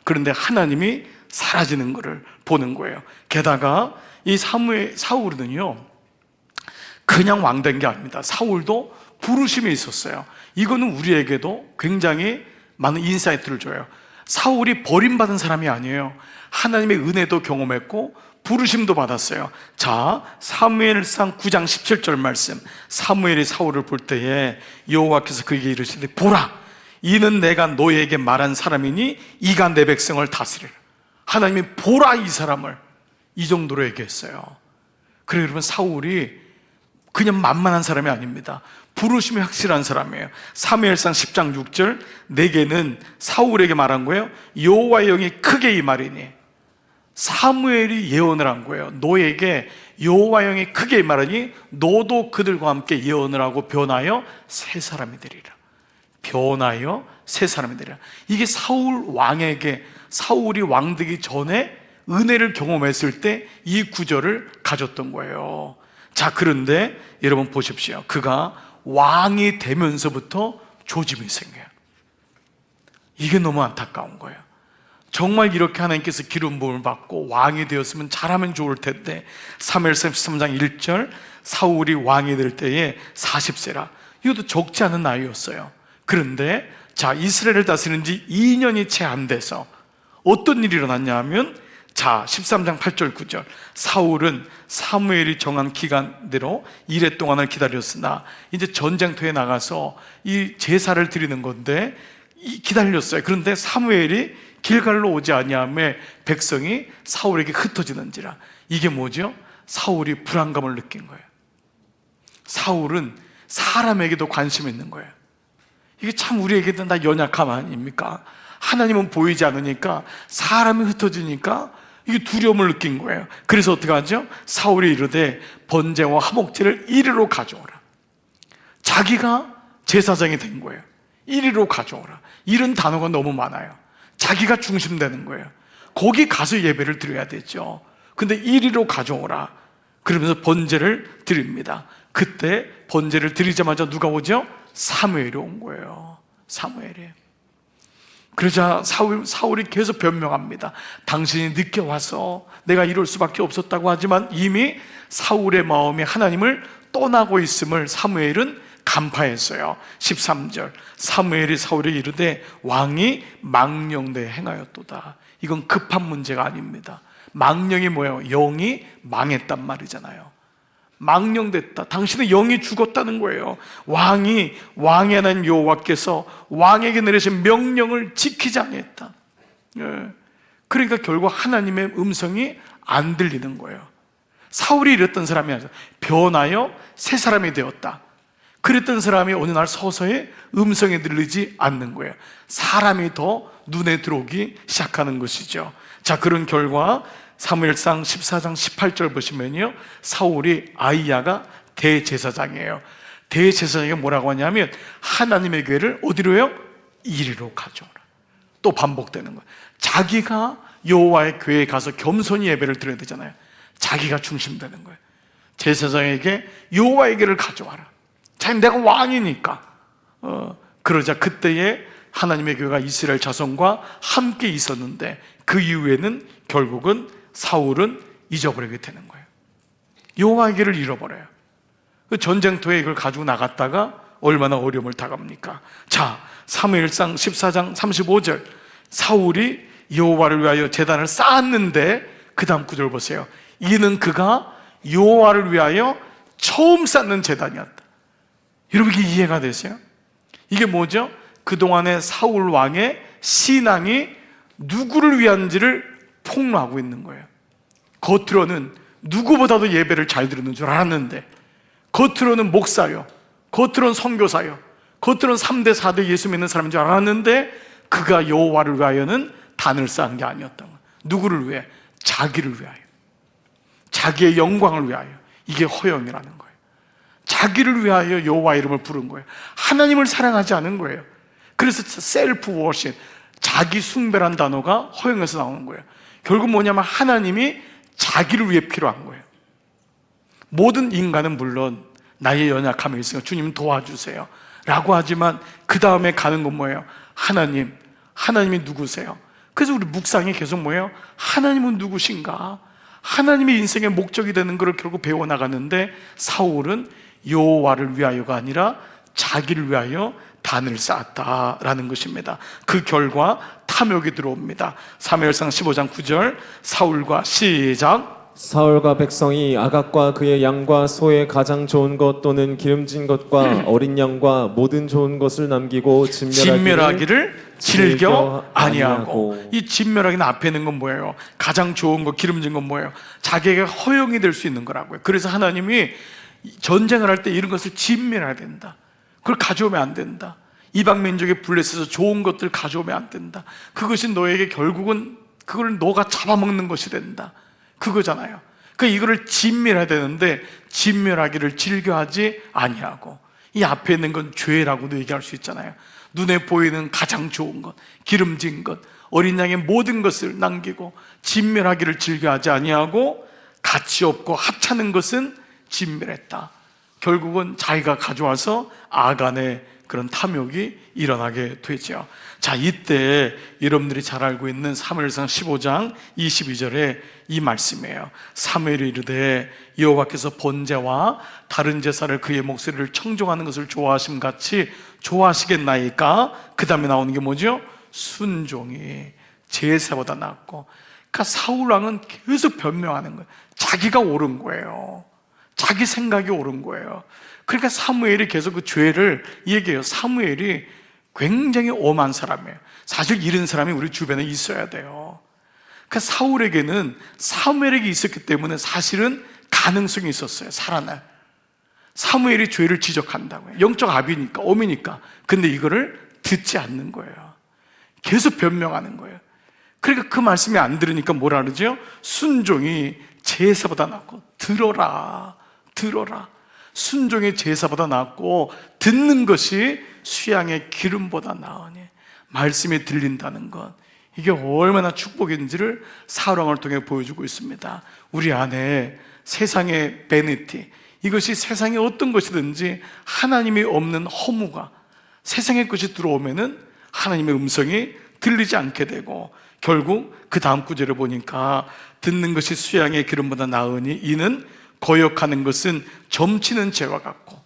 그런데 하나님이 사라지는 것을 보는 거예요. 게다가 이 사울은요, 그냥 왕 된 게 아닙니다. 사울도 부르심이 있었어요. 이거는 우리에게도 굉장히 많은 인사이트를 줘요. 사울이 버림받은 사람이 아니에요. 하나님의 은혜도 경험했고 부르심도 받았어요. 자, 사무엘상 9장 17절 말씀. 사무엘이 사울을 볼 때에 여호와께서 그에게 이르시되 보라, 이는 내가 너에게 말한 사람이니 이가 내 백성을 다스리라. 하나님이 보라, 이 사람을, 이 정도로 얘기했어요. 그래 여러분, 사울이 그냥 만만한 사람이 아닙니다. 부르심이 확실한 사람이에요. 사무엘상 10장 6절, 내게는 사울에게 말한 거예요. 여호와의 영이 크게 임하리니. 사무엘이 예언을 한 거예요. 너에게 여호와의 영이 크게 임하리니 너도 그들과 함께 예언을 하고 변하여 새 사람이 되리라. 변하여 새 사람이 되리라. 이게 사울 왕에게, 사울이 왕 되기 전에 은혜를 경험했을 때 이 구절을 가졌던 거예요. 자, 그런데 여러분 보십시오. 그가 왕이 되면서부터 조짐이 생겨요. 이게 너무 안타까운 거예요. 정말 이렇게 하나님께서 기름 부음을 받고 왕이 되었으면 잘하면 좋을 텐데, 사무엘상 13장 1절, 사울이 왕이 될 때에 40세라. 이것도 적지 않은 나이였어요. 그런데 자, 이스라엘을 다스리는 지 2년이 채 안 돼서 어떤 일이 일어났냐 하면, 자, 13장 8절 9절, 사울은 사무엘이 정한 기간대로 이레 동안을 기다렸으나 이제 전쟁터에 나가서 이 제사를 드리는 건데 기다렸어요. 그런데 사무엘이 길갈로 오지 아니하매 백성이 사울에게 흩어지는지라. 이게 뭐죠? 사울이 불안감을 느낀 거예요. 사울은 사람에게도 관심이 있는 거예요. 이게 참 우리에게도 다 연약함 아닙니까? 하나님은 보이지 않으니까, 사람이 흩어지니까 이게 두려움을 느낀 거예요. 그래서 어떻게 하죠? 사울이 이르되 번제와 화목제를 이리로 가져오라. 자기가 제사장이 된 거예요. 이리로 가져오라. 이런 단어가 너무 많아요. 자기가 중심되는 거예요. 거기 가서 예배를 드려야 되죠. 근데 이리로 가져오라. 그러면서 번제를 드립니다. 그때 번제를 드리자마자 누가 오죠? 사무엘이 온 거예요. 사무엘이. 그러자 사울이 계속 변명합니다. 당신이 늦게 와서 내가 이럴 수밖에 없었다고 하지만 이미 사울의 마음이 하나님을 떠나고 있음을 사무엘은 간파했어요. 13절 사무엘이 사울에 이르되 왕이 망령되에 행하였도다. 이건 급한 문제가 아닙니다. 망령이 뭐예요? 영이 망했단 말이잖아요. 망령됐다. 당신의 영이 죽었다는 거예요. 왕이 왕의 하나님 여호와께서 왕에게 내리신 명령을 지키지 않았다. 그러니까 결국 하나님의 음성이 안 들리는 거예요. 사울이 이랬던 사람이 아니라 변하여 새 사람이 되었다. 그랬던 사람이 어느 날 서서히 음성이 들리지 않는 거예요. 사람이 더 눈에 들어오기 시작하는 것이죠. 자, 그런 결과 사무엘상 14장 18절 보시면요, 사울이 아이야가 대제사장이에요. 대제사장이 뭐라고 하냐면 하나님의 교회를 어디로요? 이리로 가져오라. 또 반복되는 거예요. 자기가 여호와의 교회에 가서 겸손히 예배를 드려야 되잖아요. 자기가 중심되는 거예요. 제사장에게 여호와의 교회를 가져와라. 자기 내가 왕이니까. 그러자 그때에 하나님의 교회가 이스라엘 자손과 함께 있었는데 그 이후에는 결국은 사울은 잊어버리게 되는 거예요. 여호와의 길을 잃어버려요. 그 전쟁터에 이걸 가지고 나갔다가 얼마나 어려움을 당합니까? 자, 사무엘상 14장 35절 사울이 여호와를 위하여 제단을 쌓았는데 그 다음 구절 보세요. 이는 그가 여호와를 위하여 처음 쌓는 제단이었다. 여러분 이게 이해가 되세요? 이게 뭐죠? 그동안의 사울 왕의 신앙이 누구를 위한지를 폭로하고 있는 거예요. 겉으로는 누구보다도 예배를 잘 드리는 줄 알았는데, 겉으로는 목사요, 겉으로는 선교사요, 겉으로는 3대 4대 예수 믿는 사람인 줄 알았는데 그가 여호와를 위하여는 단을 쌓은 게 아니었던 거예요. 누구를 위해? 자기를 위하여, 자기의 영광을 위하여. 이게 허영이라는 거예요. 자기를 위하여 여호와 이름을 부른 거예요. 하나님을 사랑하지 않은 거예요. 그래서 셀프 워십, 자기 숭배란 단어가 허영에서 나오는 거예요. 결국 뭐냐면 하나님이 자기를 위해 필요한 거예요. 모든 인간은 물론 나의 연약함이 있으니까 주님 도와주세요 라고 하지만 그 다음에 가는 건 뭐예요? 하나님이 누구세요? 그래서 우리 묵상이 계속 뭐예요? 하나님은 누구신가? 하나님의 인생의 목적이 되는 것을 결국 배워나가는데 사울은 여호와를 위하여가 아니라 자기를 위하여 단을 쌓았다라는 것입니다. 그 결과 탐욕이 들어옵니다. 사무엘상 15장 9절 사울과 시작. 사울과 백성이 아각과 그의 양과 소의 가장 좋은 것 또는 기름진 것과 어린 양과 모든 좋은 것을 남기고 진멸하기를 즐겨 아니하고. 이 진멸하기는 앞에 있는 건 뭐예요? 가장 좋은 것, 기름진 건 뭐예요? 자기에게 허용이 될 수 있는 거라고요. 그래서 하나님이 전쟁을 할 때 이런 것을 진멸해야 된다. 그걸 가져오면 안 된다. 이방 민족의 블레셋에서 좋은 것들 가져오면 안 된다. 그것이 너에게 결국은 그걸 너가 잡아먹는 것이 된다. 그거잖아요. 그러니까 이거를 진멸해야 되는데 진멸하기를 즐겨하지 아니하고. 이 앞에 있는 건 죄라고도 얘기할 수 있잖아요. 눈에 보이는 가장 좋은 것, 기름진 것, 어린 양의 모든 것을 남기고 진멸하기를 즐겨하지 아니하고 가치 없고 하찮은 것은 진멸했다. 결국은 자기가 가져와서 아간의 그런 탐욕이 일어나게 되죠. 자, 이때 여러분들이 잘 알고 있는 사무엘상 15장 22절에 이 말씀이에요. 사무엘이 이르되 여호와께서 번제와 다른 제사를 그의 목소리를 청종하는 것을 좋아하심 같이 좋아하시겠나이까? 그 다음에 나오는 게 뭐죠? 순종이 제사보다 낫고. 그러니까 사울 왕은 계속 변명하는 거예요. 자기가 옳은 거예요. 자기 생각이 옳은 거예요. 그러니까 사무엘이 계속 그 죄를 얘기해요. 사무엘이 굉장히 엄한 사람이에요. 사실 이런 사람이 우리 주변에 있어야 돼요. 그러니까 사울에게는 사무엘에게 있었기 때문에 사실은 가능성이 있었어요. 살아날. 사무엘이 죄를 지적한다고요. 영적 아비니까, 어미니까. 근데 이거를 듣지 않는 거예요. 계속 변명하는 거예요. 그러니까 그 말씀이 안 들으니까 뭐라 그러죠? 순종이 제사보다 낫고. 들어라. 순종의 제사보다 낫고 듣는 것이 수양의 기름보다 나으니. 말씀이 들린다는 것, 이게 얼마나 축복인지를 사랑을 통해 보여주고 있습니다. 우리 안에 세상의 베니티, 이것이 세상의 어떤 것이든지 하나님이 없는 허무가, 세상의 것이 들어오면은 하나님의 음성이 들리지 않게 되고, 결국 그 다음 구절을 보니까 듣는 것이 수양의 기름보다 나으니 이는 거역하는 것은 점치는 죄와 같고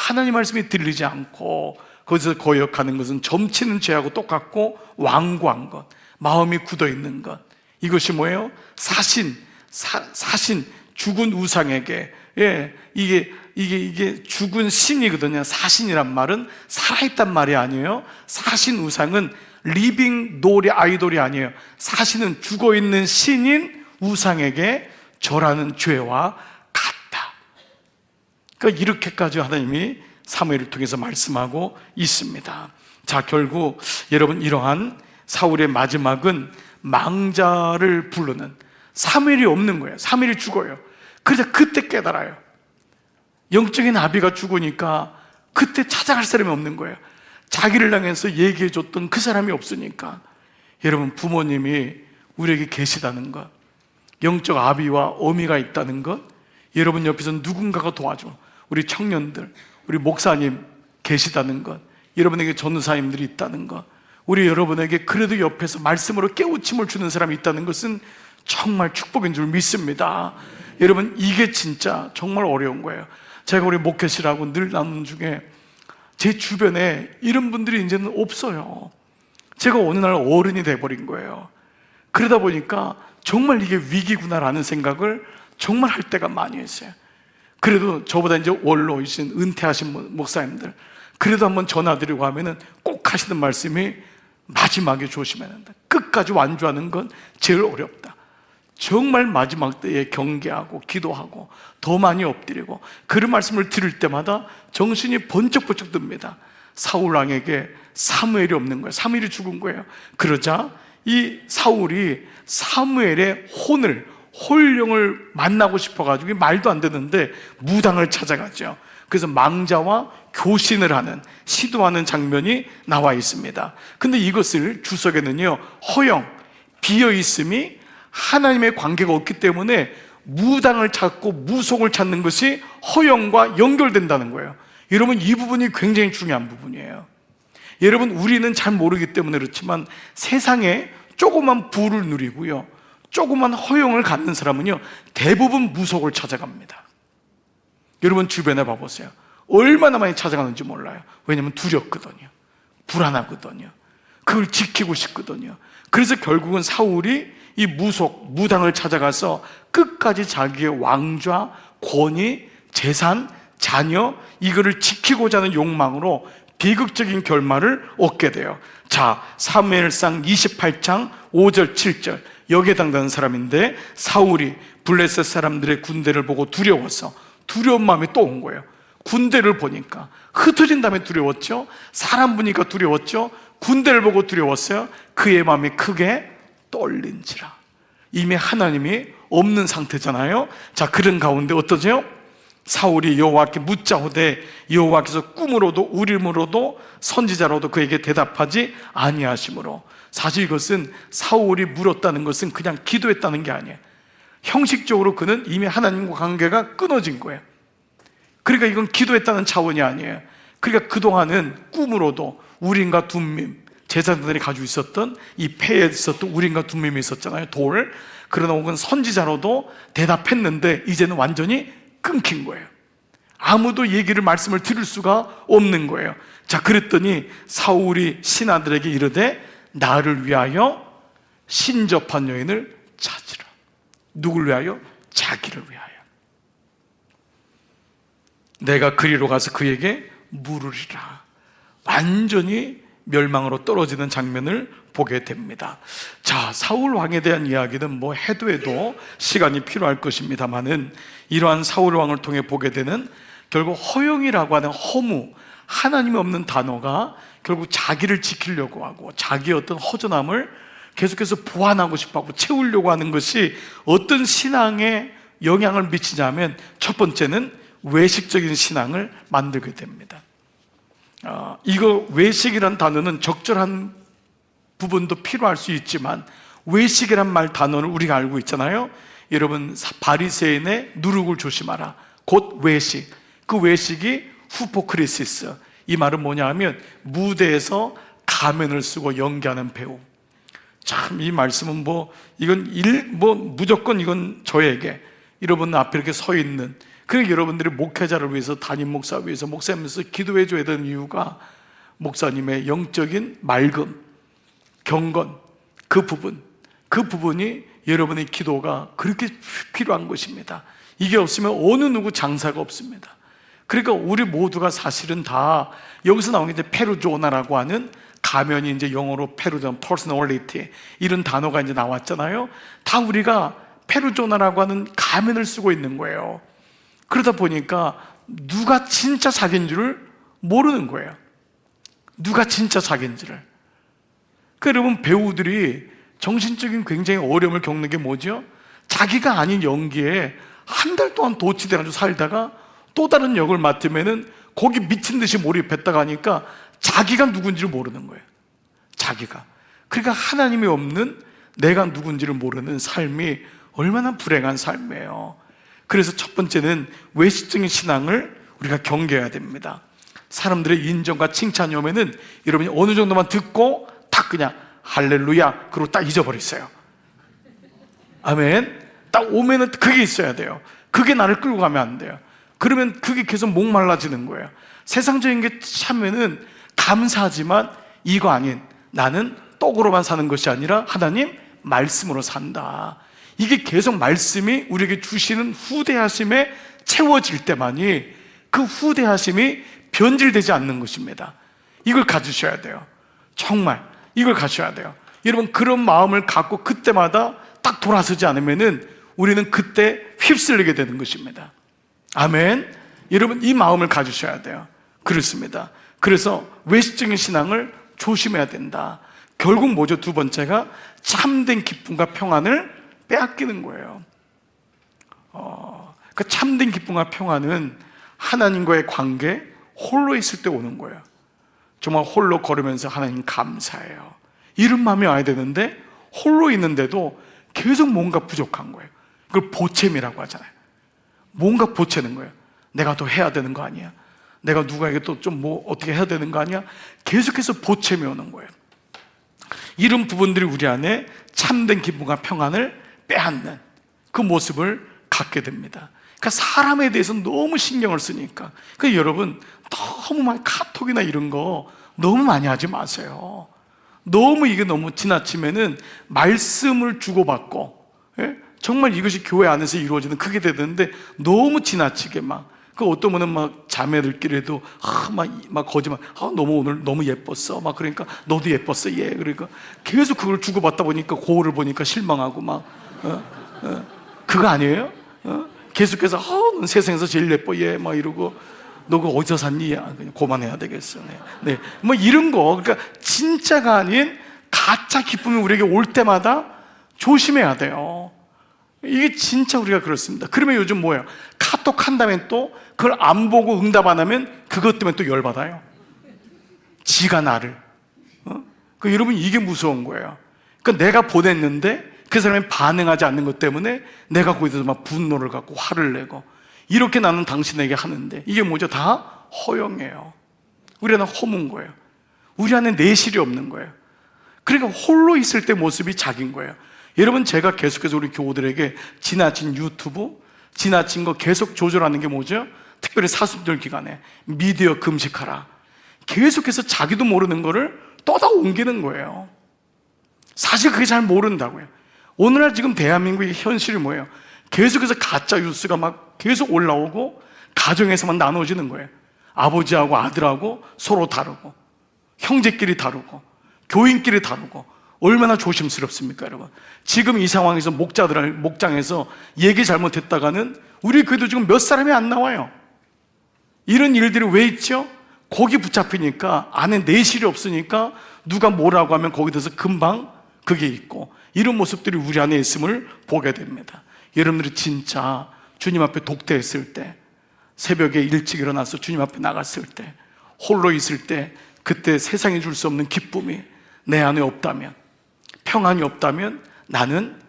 하나님 말씀이 들리지 않고 거기서 거역하는 것은 점치는 죄하고 똑같고, 완고한 것, 마음이 굳어 있는 것, 이것이 뭐예요? 사신, 죽은 우상에게, 이게 죽은 신이거든요. 사신이란 말은 살아있단 말이 아니에요. 사신 우상은 리빙 놀이 아이돌이 아니에요. 사신은 죽어 있는 신인 우상에게 절하는 죄와 같다. 그러니까 이렇게까지 하나님이 사무엘을 통해서 말씀하고 있습니다. 자, 결국 여러분, 이러한 사울의 마지막은 망자를 부르는, 사무엘이 없는 거예요. 사무엘이 죽어요. 그래서 그때 깨달아요. 영적인 아비가 죽으니까 그때 찾아갈 사람이 없는 거예요. 자기를 향해서 얘기해줬던 그 사람이 없으니까. 여러분, 부모님이 우리에게 계시다는 것, 영적 아비와 어미가 있다는 것, 여러분 옆에서 누군가가 도와줘. 우리 청년들, 우리 목사님 계시다는 것, 여러분에게 전도사님들이 있다는 것, 우리 여러분에게 그래도 옆에서 말씀으로 깨우침을 주는 사람이 있다는 것은 정말 축복인 줄 믿습니다. 여러분, 이게 진짜 정말 어려운 거예요. 제가 우리 목회실하고 늘 나누는 중에 제 주변에 이런 분들이 이제는 없어요. 제가 어느 날 어른이 돼버린 거예요. 그러다 보니까 정말 이게 위기구나라는 생각을 정말 할 때가 많이 했어요. 그래도 저보다 이제 원로이신 은퇴하신 목사님들, 그래도 한번 전화드리고 하면은 꼭 하시는 말씀이 마지막에 조심해야 된다. 끝까지 완주하는 건 제일 어렵다. 정말 마지막 때에 경계하고 기도하고 더 많이 엎드리고, 그런 말씀을 들을 때마다 정신이 번쩍번쩍 듭니다. 사울 왕에게 사무엘이 없는 거예요. 사무엘이 죽은 거예요. 그러자 이 사울이 사무엘의 홀령을 만나고 싶어가지고 말도 안 되는데 무당을 찾아가죠. 그래서 망자와 교신을 하는, 시도하는 장면이 나와 있습니다. 근데 이것을 주석에는요, 허영, 비어있음이 하나님의 관계가 없기 때문에 무당을 찾고 무속을 찾는 것이 허영과 연결된다는 거예요. 여러분, 이 부분이 굉장히 중요한 부분이에요. 여러분, 우리는 잘 모르기 때문에 그렇지만 세상에 조그만 부를 누리고요, 조그만 허영을 갖는 사람은요, 대부분 무속을 찾아갑니다. 여러분 주변에 봐보세요. 얼마나 많이 찾아가는지 몰라요. 왜냐하면 두렵거든요. 불안하거든요. 그걸 지키고 싶거든요. 그래서 결국은 사울이 이 무당을 찾아가서 끝까지 자기의 왕좌, 권위, 재산, 자녀, 이거를 지키고자 하는 욕망으로 비극적인 결말을 얻게 돼요. 자, 사무엘상 28장 5절 7절, 여기에 해당되는 사람인데, 사울이 블레셋 사람들의 군대를 보고 두려워서, 두려운 마음이 또 온 거예요. 군대를 보니까 흩어진 다음에 두려웠죠. 사람 보니까 두려웠죠. 군대를 보고 두려웠어요. 그의 마음이 크게 떨린지라. 이미 하나님이 없는 상태잖아요. 자, 그런 가운데 어떠죠? 사울이 여호와께 묻자오되 여호와께서 꿈으로도 우림으로도 선지자로도 그에게 대답하지 아니하심으로. 사실 이것은 사울이 물었다는 것은 그냥 기도했다는 게 아니에요. 형식적으로 그는 이미 하나님과 관계가 끊어진 거예요. 그러니까 이건 기도했다는 차원이 아니에요. 그러니까 그동안은 꿈으로도 우림과 둠밈, 제사장들이 가지고 있었던 이 폐에 있었던 우림과 둠밈이 있었잖아요. 돌. 그러나 혹은 선지자로도 대답했는데 이제는 완전히 끊긴 거예요. 아무도 말씀을 들을 수가 없는 거예요. 자, 그랬더니 사울이 신하들에게 이르되 나를 위하여 신접한 여인을 찾으라. 누굴 위하여? 자기를 위하여. 내가 그리로 가서 그에게 물으리라. 완전히 멸망으로 떨어지는 장면을 보게 됩니다. 자, 사울 왕에 대한 이야기는 뭐 해도 시간이 필요할 것입니다만은, 이러한 사울 왕을 통해 보게 되는 결국 허영이라고 하는 허무, 하나님이 없는 단어가 결국 자기를 지키려고 하고 자기의 어떤 허전함을 계속해서 보완하고 싶어하고 채우려고 하는 것이 어떤 신앙에 영향을 미치냐면, 첫 번째는 외식적인 신앙을 만들게 됩니다. 이거 외식이란 단어는 적절한 부분도 필요할 수 있지만, 외식이란 말 단어를 우리가 알고 있잖아요. 여러분, 바리새인의 누룩을 조심하라. 곧 외식. 그 외식이 후포크리시스. 이 말은 뭐냐 하면 무대에서 가면을 쓰고 연기하는 배우. 참, 이 말씀은 무조건 이건 저에게, 여러분 앞에 이렇게 서 있는, 그러니까 여러분들이 목회자를 위해서, 담임 목사 위해서, 목사님께서 기도해 줘야 되는 이유가 목사님의 영적인 맑음, 경건, 그 부분이 여러분의 기도가 그렇게 필요한 것입니다. 이게 없으면 어느 누구 장사가 없습니다. 그러니까 우리 모두가 사실은 다 여기서 나오는 게 이제 페르조나라고 하는 가면이 이제 영어로 페르조나, personality 이런 단어가 이제 나왔잖아요. 다 우리가 페르조나라고 하는 가면을 쓰고 있는 거예요. 그러다 보니까 누가 진짜 자기인 줄을 모르는 거예요. 누가 진짜 자기인지를. 그 여러분, 배우들이 정신적인 굉장히 어려움을 겪는 게 뭐죠? 자기가 아닌 연기에 한 달 동안 도취돼가지고 살다가 또 다른 역을 맡으면은 거기 미친 듯이 몰입했다가 하니까 자기가 누군지를 모르는 거예요. 자기가. 그러니까 하나님이 없는 내가 누군지를 모르는 삶이 얼마나 불행한 삶이에요. 그래서 첫 번째는 외식적인 신앙을 우리가 경계해야 됩니다. 사람들의 인정과 칭찬이 오면은 여러분이 어느 정도만 듣고 딱 그냥 할렐루야 그러고 딱 잊어버렸어요. 아멘. 딱 오면은 그게 있어야 돼요. 그게 나를 끌고 가면 안 돼요. 그러면 그게 계속 목말라지는 거예요. 세상적인 게 참으면은 감사하지만 이거 아닌, 나는 떡으로만 사는 것이 아니라 하나님 말씀으로 산다. 이게 계속 말씀이 우리에게 주시는 후대하심에 채워질 때만이 그 후대하심이 변질되지 않는 것입니다. 이걸 가지셔야 돼요. 정말 이걸 가셔야 돼요. 여러분, 그런 마음을 갖고 그때마다 딱 돌아서지 않으면은 우리는 그때 휩쓸리게 되는 것입니다. 아멘. 여러분, 이 마음을 가지셔야 돼요. 그렇습니다. 그래서 외식적인 신앙을 조심해야 된다. 결국 뭐죠? 두 번째가 참된 기쁨과 평안을 빼앗기는 거예요. 그 참된 기쁨과 평안은 하나님과의 관계, 홀로 있을 때 오는 거예요. 정말 홀로 걸으면서 하나님 감사해요, 이런 마음이 와야 되는데 홀로 있는데도 계속 뭔가 부족한 거예요. 그걸 보채미라고 하잖아요. 뭔가 보채는 거예요. 내가 더 해야 되는 거 아니야? 내가 누구에게 또 좀 뭐 어떻게 해야 되는 거 아니야? 계속해서 보채미 오는 거예요. 이런 부분들이 우리 안에 참된 기쁨과 평안을 빼앗는 그 모습을 갖게 됩니다. 그러니까 사람에 대해서 너무 신경을 쓰니까. 그러니까 여러분, 너무 막 카톡이나 이런 거 너무 많이 하지 마세요. 너무 이게 너무 지나치면은 말씀을 주고받고, 예? 정말 이것이 교회 안에서 이루어지는 그게 되는데 너무 지나치게 그 어떤 분은 막 자매들끼리도 막 거짓말, 너무 오늘 너무 예뻤어, 막 그러니까 너도 예뻤어, 예. 그러니까 계속 그걸 주고받다 보니까 거울을 보니까 실망하고 그거 아니에요? 계속해서 넌 세상에서 제일 예뻐, 예, 막 이러고 너 그거 어디서 샀니? 야, 그냥 그만해야 되겠어. 네. 뭐 이런 거. 그러니까 진짜가 아닌 가짜 기쁨이 우리에게 올 때마다 조심해야 돼요. 이게 진짜 우리가 그렇습니다. 그러면 요즘 뭐예요? 카톡 한다면 또 그걸 안 보고 응답 안 하면 그것 때문에 또 열받아요. 지가 나를. 여러분, 이게 무서운 거예요. 그러니까 내가 보냈는데 그 사람이 반응하지 않는 것 때문에 내가 거기서 막 분노를 갖고 화를 내고, 이렇게 나는 당신에게 하는데 이게 뭐죠? 다 허영이에요. 우리 안에 허문 거예요. 우리 안에 내실이 없는 거예요. 그러니까 홀로 있을 때 모습이 자기인 거예요. 여러분, 제가 계속해서 우리 교우들에게 지나친 유튜브, 지나친 거 계속 조절하는 게 뭐죠? 특별히 사순절 기간에 미디어 금식하라. 계속해서 자기도 모르는 거를 떠다 옮기는 거예요. 사실 그게 잘 모른다고요. 오늘날 지금 대한민국의 현실이 뭐예요? 계속해서 가짜 뉴스가 막 계속 올라오고 가정에서만 나눠지는 거예요. 아버지하고 아들하고 서로 다르고, 형제끼리 다르고, 교인끼리 다르고. 얼마나 조심스럽습니까, 여러분? 지금 이 상황에서 목장에서 얘기 잘못했다가는 우리 교회도 지금 몇 사람이 안 나와요. 이런 일들이 왜 있죠? 거기 붙잡히니까 안에 내실이 없으니까 누가 뭐라고 하면 거기에 대해서 금방 그게 있고, 이런 모습들이 우리 안에 있음을 보게 됩니다. 여러분들이 진짜 주님 앞에 독대했을 때, 새벽에 일찍 일어나서 주님 앞에 나갔을 때, 홀로 있을 때, 그때 세상이 줄 수 없는 기쁨이 내 안에 없다면, 평안이 없다면 나는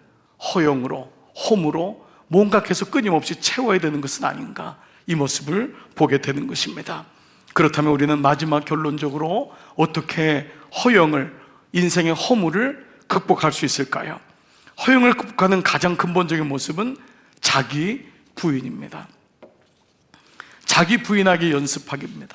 허영으로, 험으로 뭔가 계속 끊임없이 채워야 되는 것은 아닌가, 이 모습을 보게 되는 것입니다. 그렇다면 우리는 마지막 결론적으로 어떻게 허영을, 인생의 허물을 극복할 수 있을까요? 허영을 극복하는 가장 근본적인 모습은 자기 부인입니다. 자기 부인하기 연습하기입니다.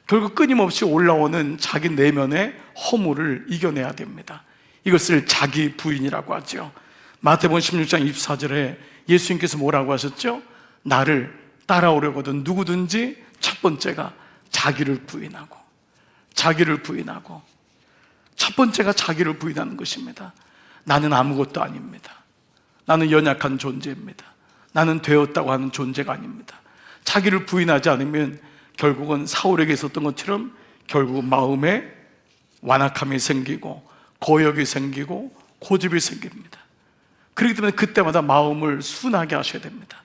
결국 끊임없이 올라오는 자기 내면의 허물을 이겨내야 됩니다. 이것을 자기 부인이라고 하죠. 마태복음 16장 24절에 예수님께서 뭐라고 하셨죠? 나를 따라오려거든 누구든지 첫 번째가 자기를 부인하고, 첫 번째가 자기를 부인하는 것입니다. 나는 아무것도 아닙니다. 나는 연약한 존재입니다. 나는 되었다고 하는 존재가 아닙니다. 자기를 부인하지 않으면 결국은 사울에게 있었던 것처럼 결국 마음에 완악함이 생기고 고역이 생기고 고집이 생깁니다. 그렇기 때문에 그때마다 마음을 순하게 하셔야 됩니다.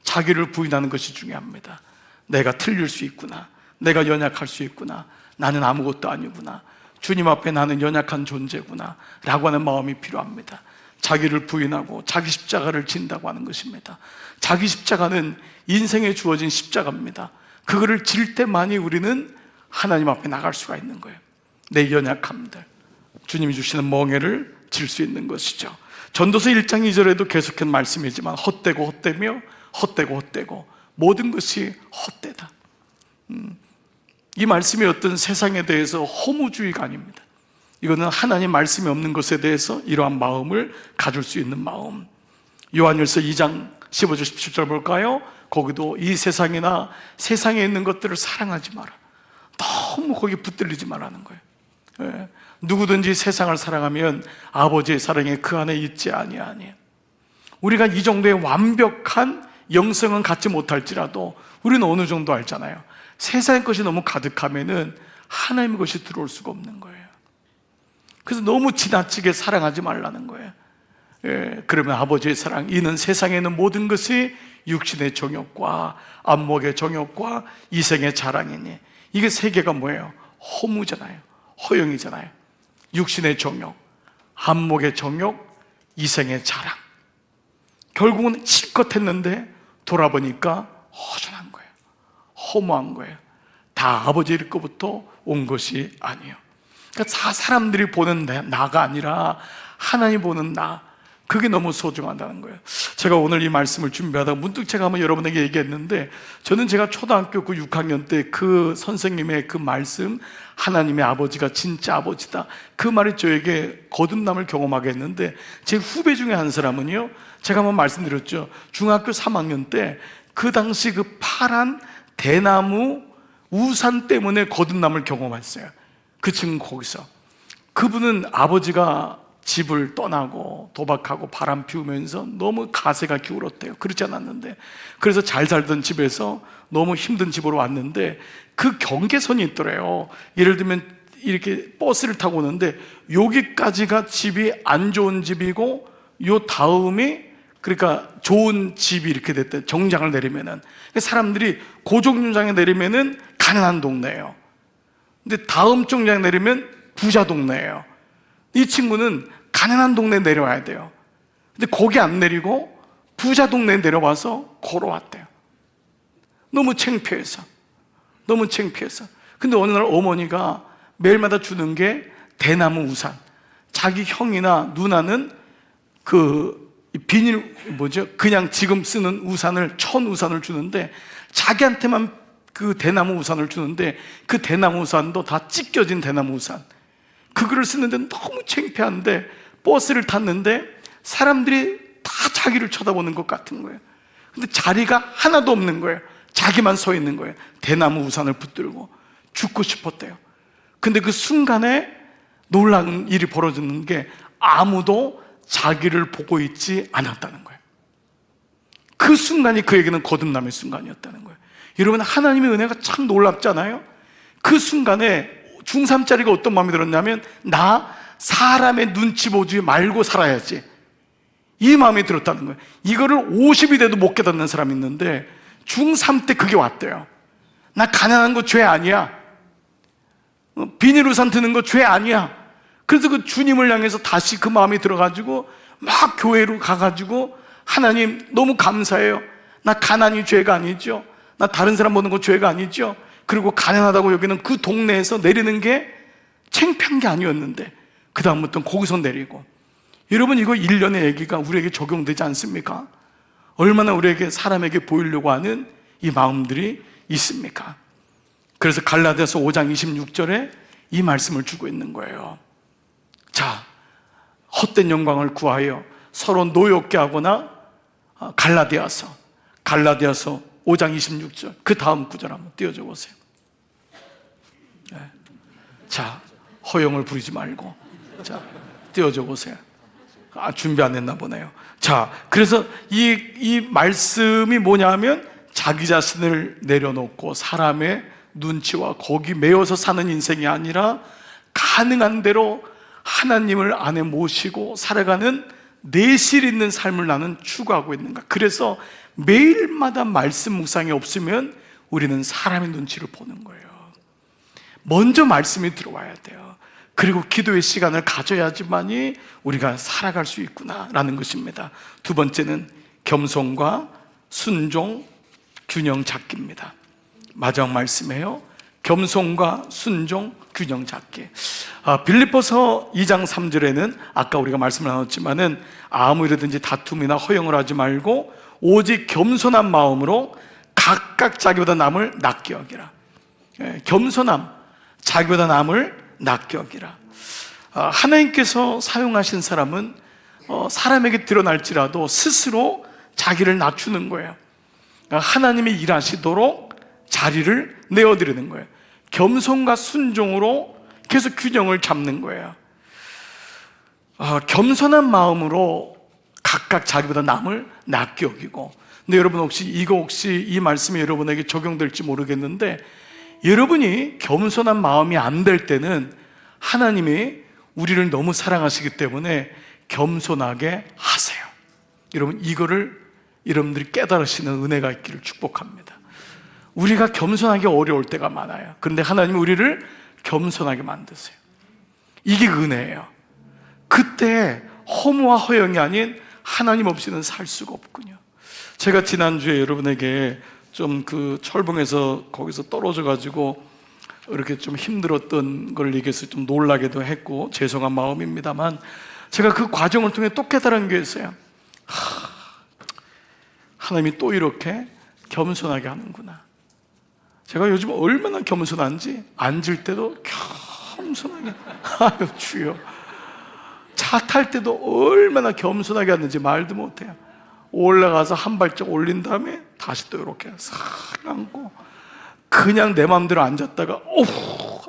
자기를 부인하는 것이 중요합니다. 내가 틀릴 수 있구나, 내가 연약할 수 있구나, 나는 아무것도 아니구나, 주님 앞에 나는 연약한 존재구나 라고 하는 마음이 필요합니다. 자기를 부인하고 자기 십자가를 진다고 하는 것입니다. 자기 십자가는 인생에 주어진 십자가입니다. 그거를 질 때만이 우리는 하나님 앞에 나갈 수가 있는 거예요. 내 연약함들, 주님이 주시는 멍에를 질 수 있는 것이죠. 전도서 1장 2절에도 계속한 말씀이지만 헛되고 헛되며 헛되고 모든 것이 헛되다. 이 말씀이 어떤 세상에 대해서 허무주의가 아닙니다. 이거는 하나님 말씀이 없는 것에 대해서 이러한 마음을 가질 수 있는 마음. 요한일서 2장 15절 17절 볼까요? 거기도 이 세상이나 세상에 있는 것들을 사랑하지 마라. 너무 거기 붙들리지 말라는 거예요. 예. 누구든지 세상을 사랑하면 아버지의 사랑이 그 안에 있지 아니하니. 우리가 이 정도의 완벽한 영성은 갖지 못할지라도 우리는 어느 정도 알잖아요. 세상의 것이 너무 가득하면은 하나님의 것이 들어올 수가 없는 거예요. 그래서 너무 지나치게 사랑하지 말라는 거예요. 예, 그러면 아버지의 사랑, 이는 세상에 있는 모든 것이 육신의 정욕과 안목의 정욕과 이생의 자랑이니. 이게 세계가 뭐예요? 허무잖아요. 허영이잖아요. 육신의 정욕, 안목의 정욕, 이생의 자랑. 결국은 실컷 했는데 돌아보니까 허전한 거예요. 허무한 거예요. 다 아버지의 것부터 온 것이 아니에요. 그러니까 사람들이 보는 나가 아니라 하나님 보는 나, 그게 너무 소중하다는 거예요. 제가 오늘 이 말씀을 준비하다가 문득 제가 한번 여러분에게 얘기했는데, 저는 제가 초등학교 그 6학년 때 그 선생님의 그 말씀, 하나님의 아버지가 진짜 아버지다, 그 말이 저에게 거듭남을 경험하게 했는데, 제 후배 중에 한 사람은요, 제가 한번 말씀드렸죠. 중학교 3학년 때 그 당시 그 파란 대나무 우산 때문에 거듭남을 경험했어요. 그 친구 거기서. 그분은 아버지가 집을 떠나고 도박하고 바람 피우면서 너무 가세가 기울었대요. 그렇지 않았는데, 그래서 잘 살던 집에서 너무 힘든 집으로 왔는데 그 경계선이 있더래요. 예를 들면 이렇게 버스를 타고 오는데 여기까지가 집이 안 좋은 집이고, 요 다음이 그러니까 좋은 집이 이렇게 됐대. 정장을 내리면은 사람들이 고정장에 내리면은 가난한 동네예요. 근데 다음 정장에 내리면 부자 동네예요. 이 친구는 가난한 동네에 내려와야 돼요. 근데 거기 안 내리고 부자 동네에 내려와서 걸어왔대요. 너무 창피해서. 근데 어느 날 어머니가 매일마다 주는 게 대나무 우산. 자기 형이나 누나는 그 비닐 그냥 지금 쓰는 우산을, 천 우산을 주는데 자기한테만 그 대나무 우산을 주는데, 그 대나무 우산도 다 찢겨진 대나무 우산. 그거를 쓰는데 너무 창피한데 버스를 탔는데 사람들이 다 자기를 쳐다보는 것 같은 거예요. 근데 자리가 하나도 없는 거예요. 자기만 서 있는 거예요. 대나무 우산을 붙들고. 죽고 싶었대요. 근데 그 순간에 놀라운 일이 벌어지는 게, 아무도 자기를 보고 있지 않았다는 거예요. 그 순간이 그에게는 거듭남의 순간이었다는 거예요. 여러분, 하나님의 은혜가 참 놀랍잖아요. 그 순간에 중3짜리가 어떤 마음이 들었냐면, 나 사람의 눈치 보지 말고 살아야지, 이 마음이 들었다는 거예요. 이거를 50이 돼도 못 깨닫는 사람이 있는데 중3 때 그게 왔대요. 나 가난한 거 죄 아니야, 비닐우산 드는 거 죄 아니야. 그래서 그 주님을 향해서 다시 그 마음이 들어가지고 막 교회로 가가지고, 하나님 너무 감사해요. 나 가난이 죄가 아니죠. 나 다른 사람 보는 거 죄가 아니죠. 그리고 가난하다고 여기는 그 동네에서 내리는 게 창피한 게 아니었는데 그 다음부터는 거기서 내리고. 여러분, 이거 1년의 얘기가 우리에게 적용되지 않습니까? 얼마나 우리에게, 사람에게 보이려고 하는 이 마음들이 있습니까? 그래서 갈라디아서 5장 26절에 이 말씀을 주고 있는 거예요. 자, 헛된 영광을 구하여 서로 노엽게 하거나, 갈라디아서 5장 26절 그 다음 구절 한번 띄워줘 보세요. 네. 자, 허영을 부리지 말고, 자, 띄워줘 보세요. 준비 안 했나 보네요. 자, 그래서 이 말씀이 뭐냐면 자기 자신을 내려놓고 사람의 눈치와 거기 매여서 사는 인생이 아니라 가능한 대로 하나님을 안에 모시고 살아가는 내실 있는 삶을 나는 추구하고 있는가. 그래서 매일마다 말씀 묵상이 없으면 우리는 사람의 눈치를 보는 거예요. 먼저 말씀이 들어와야 돼요. 그리고 기도의 시간을 가져야지만이 우리가 살아갈 수 있구나라는 것입니다. 두 번째는 겸손과 순종, 균형 잡기입니다. 마지막 말씀이에요. 겸손과 순종, 균형 잡기. 빌립보서 2장 3절에는 아까 우리가 말씀을 나눴지만은 아무 일이든지 다툼이나 허영을 하지 말고 오직 겸손한 마음으로 각각 자기보다 남을 낫게 여기라. 겸손함, 자기보다 남을 낫게 여기라. 하나님께서 사용하신 사람은 사람에게 드러날지라도 스스로 자기를 낮추는 거예요. 하나님이 일하시도록 자리를 내어드리는 거예요. 겸손과 순종으로 계속 균형을 잡는 거예요. 겸손한 마음으로 각각 자기보다 남을 낫게 여기고. 근데 여러분 혹시 이 말씀이 여러분에게 적용될지 모르겠는데, 여러분이 겸손한 마음이 안 될 때는 하나님이 우리를 너무 사랑하시기 때문에 겸손하게 하세요. 여러분, 이거를 여러분들이 깨달으시는 은혜가 있기를 축복합니다. 우리가 겸손하기 어려울 때가 많아요. 그런데 하나님이 우리를 겸손하게 만드세요. 이게 은혜예요. 그때 허무와 허영이 아닌 하나님 없이는 살 수가 없군요. 제가 지난주에 여러분에게 좀 그 철봉에서 거기서 떨어져 가지고 이렇게 좀 힘들었던 걸 얘기해서 좀 놀라게도 했고 죄송한 마음입니다만, 제가 그 과정을 통해 또 깨달은 게 있어요. 하나님이 또 이렇게 겸손하게 하는구나. 제가 요즘 얼마나 겸손한지, 앉을 때도 겸손하게, 아유 주여, 차 탈 때도 얼마나 겸손하게 하는지 말도 못해요. 올라가서 한 발짝 올린 다음에 다시 또 이렇게 싹 앉고, 그냥 내 마음대로 앉았다가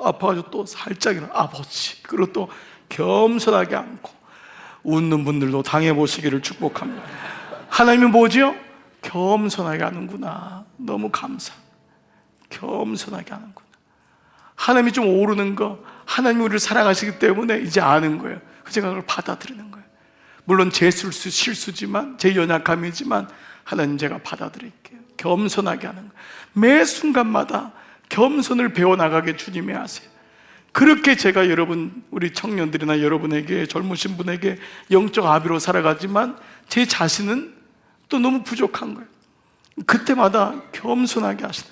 아파가지고 또 살짝 일어나, 아버지, 그리고 또 겸손하게 앉고. 웃는 분들도 당해보시기를 축복합니다. 하나님은 뭐지요? 겸손하게 하는구나. 너무 감사. 겸손하게 하는구나. 하나님이 좀 오르는 거, 하나님이 우리를 사랑하시기 때문에 이제 아는 거예요. 제가 그걸 받아들이는 거예요. 물론 제 실수지만, 제 연약함이지만 하나님 제가 받아들일게요. 겸손하게 하는 거예요. 매 순간마다 겸손을 배워나가게 주님이 하세요. 그렇게 제가 여러분, 우리 청년들이나 여러분에게, 젊으신 분에게 영적 아비로 살아가지만 제 자신은 또 너무 부족한 거예요. 그때마다 겸손하게 하시는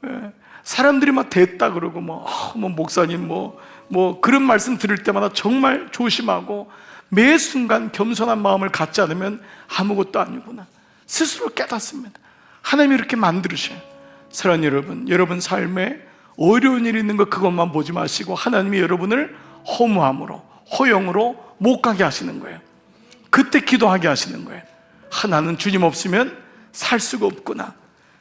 거예요. 사람들이 막 됐다 그러고 뭐 목사님 뭐 그런 말씀 들을 때마다 정말 조심하고, 매 순간 겸손한 마음을 갖지 않으면 아무것도 아니구나 스스로 깨닫습니다. 하나님이 이렇게 만들으셔요. 사랑하는 여러분, 여러분 삶에 어려운 일이 있는 것 그것만 보지 마시고 하나님이 여러분을 허무함으로, 허영으로 못 가게 하시는 거예요. 그때 기도하게 하시는 거예요. 나는 주님 없으면 살 수가 없구나.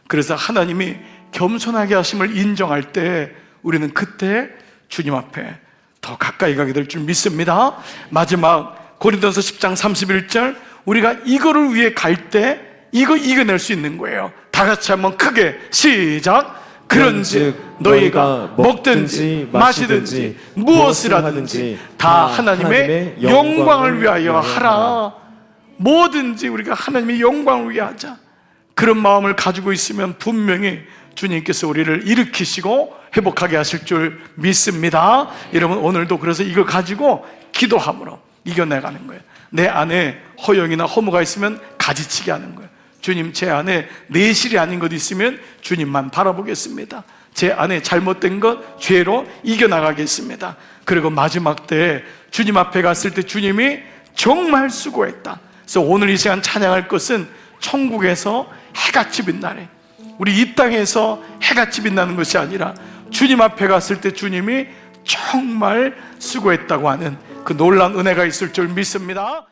그래서 하나님이 겸손하게 하심을 인정할 때 우리는 그때 주님 앞에 더 가까이 가게 될 줄 믿습니다. 마지막 고린도서 10장 31절, 우리가 이거를 위해 갈 때 이거 이겨낼 수 있는 거예요. 다 같이 한번 크게 시작. 그런즉 너희가 먹든지 마시든지 무엇을 하든지 다 하나님의 영광을 위하여 하라. 뭐든지 우리가 하나님의 영광을 위해 하자. 그런 마음을 가지고 있으면 분명히 주님께서 우리를 일으키시고 회복하게 하실 줄 믿습니다. 여러분, 오늘도 그래서 이거 가지고 기도함으로 이겨내가는 거예요. 내 안에 허영이나 허무가 있으면 가지치게 하는 거예요. 주님, 제 안에 내실이 아닌 것 있으면 주님만 바라보겠습니다. 제 안에 잘못된 것, 죄로 이겨나가겠습니다. 그리고 마지막 때 주님 앞에 갔을 때 주님이 정말 수고했다. 그래서 오늘 이 시간 찬양할 것은 천국에서 해같이 빛나네. 우리 이 땅에서 해같이 빛나는 것이 아니라 주님 앞에 갔을 때 주님이 정말 수고했다고 하는 그 놀라운 은혜가 있을 줄 믿습니다.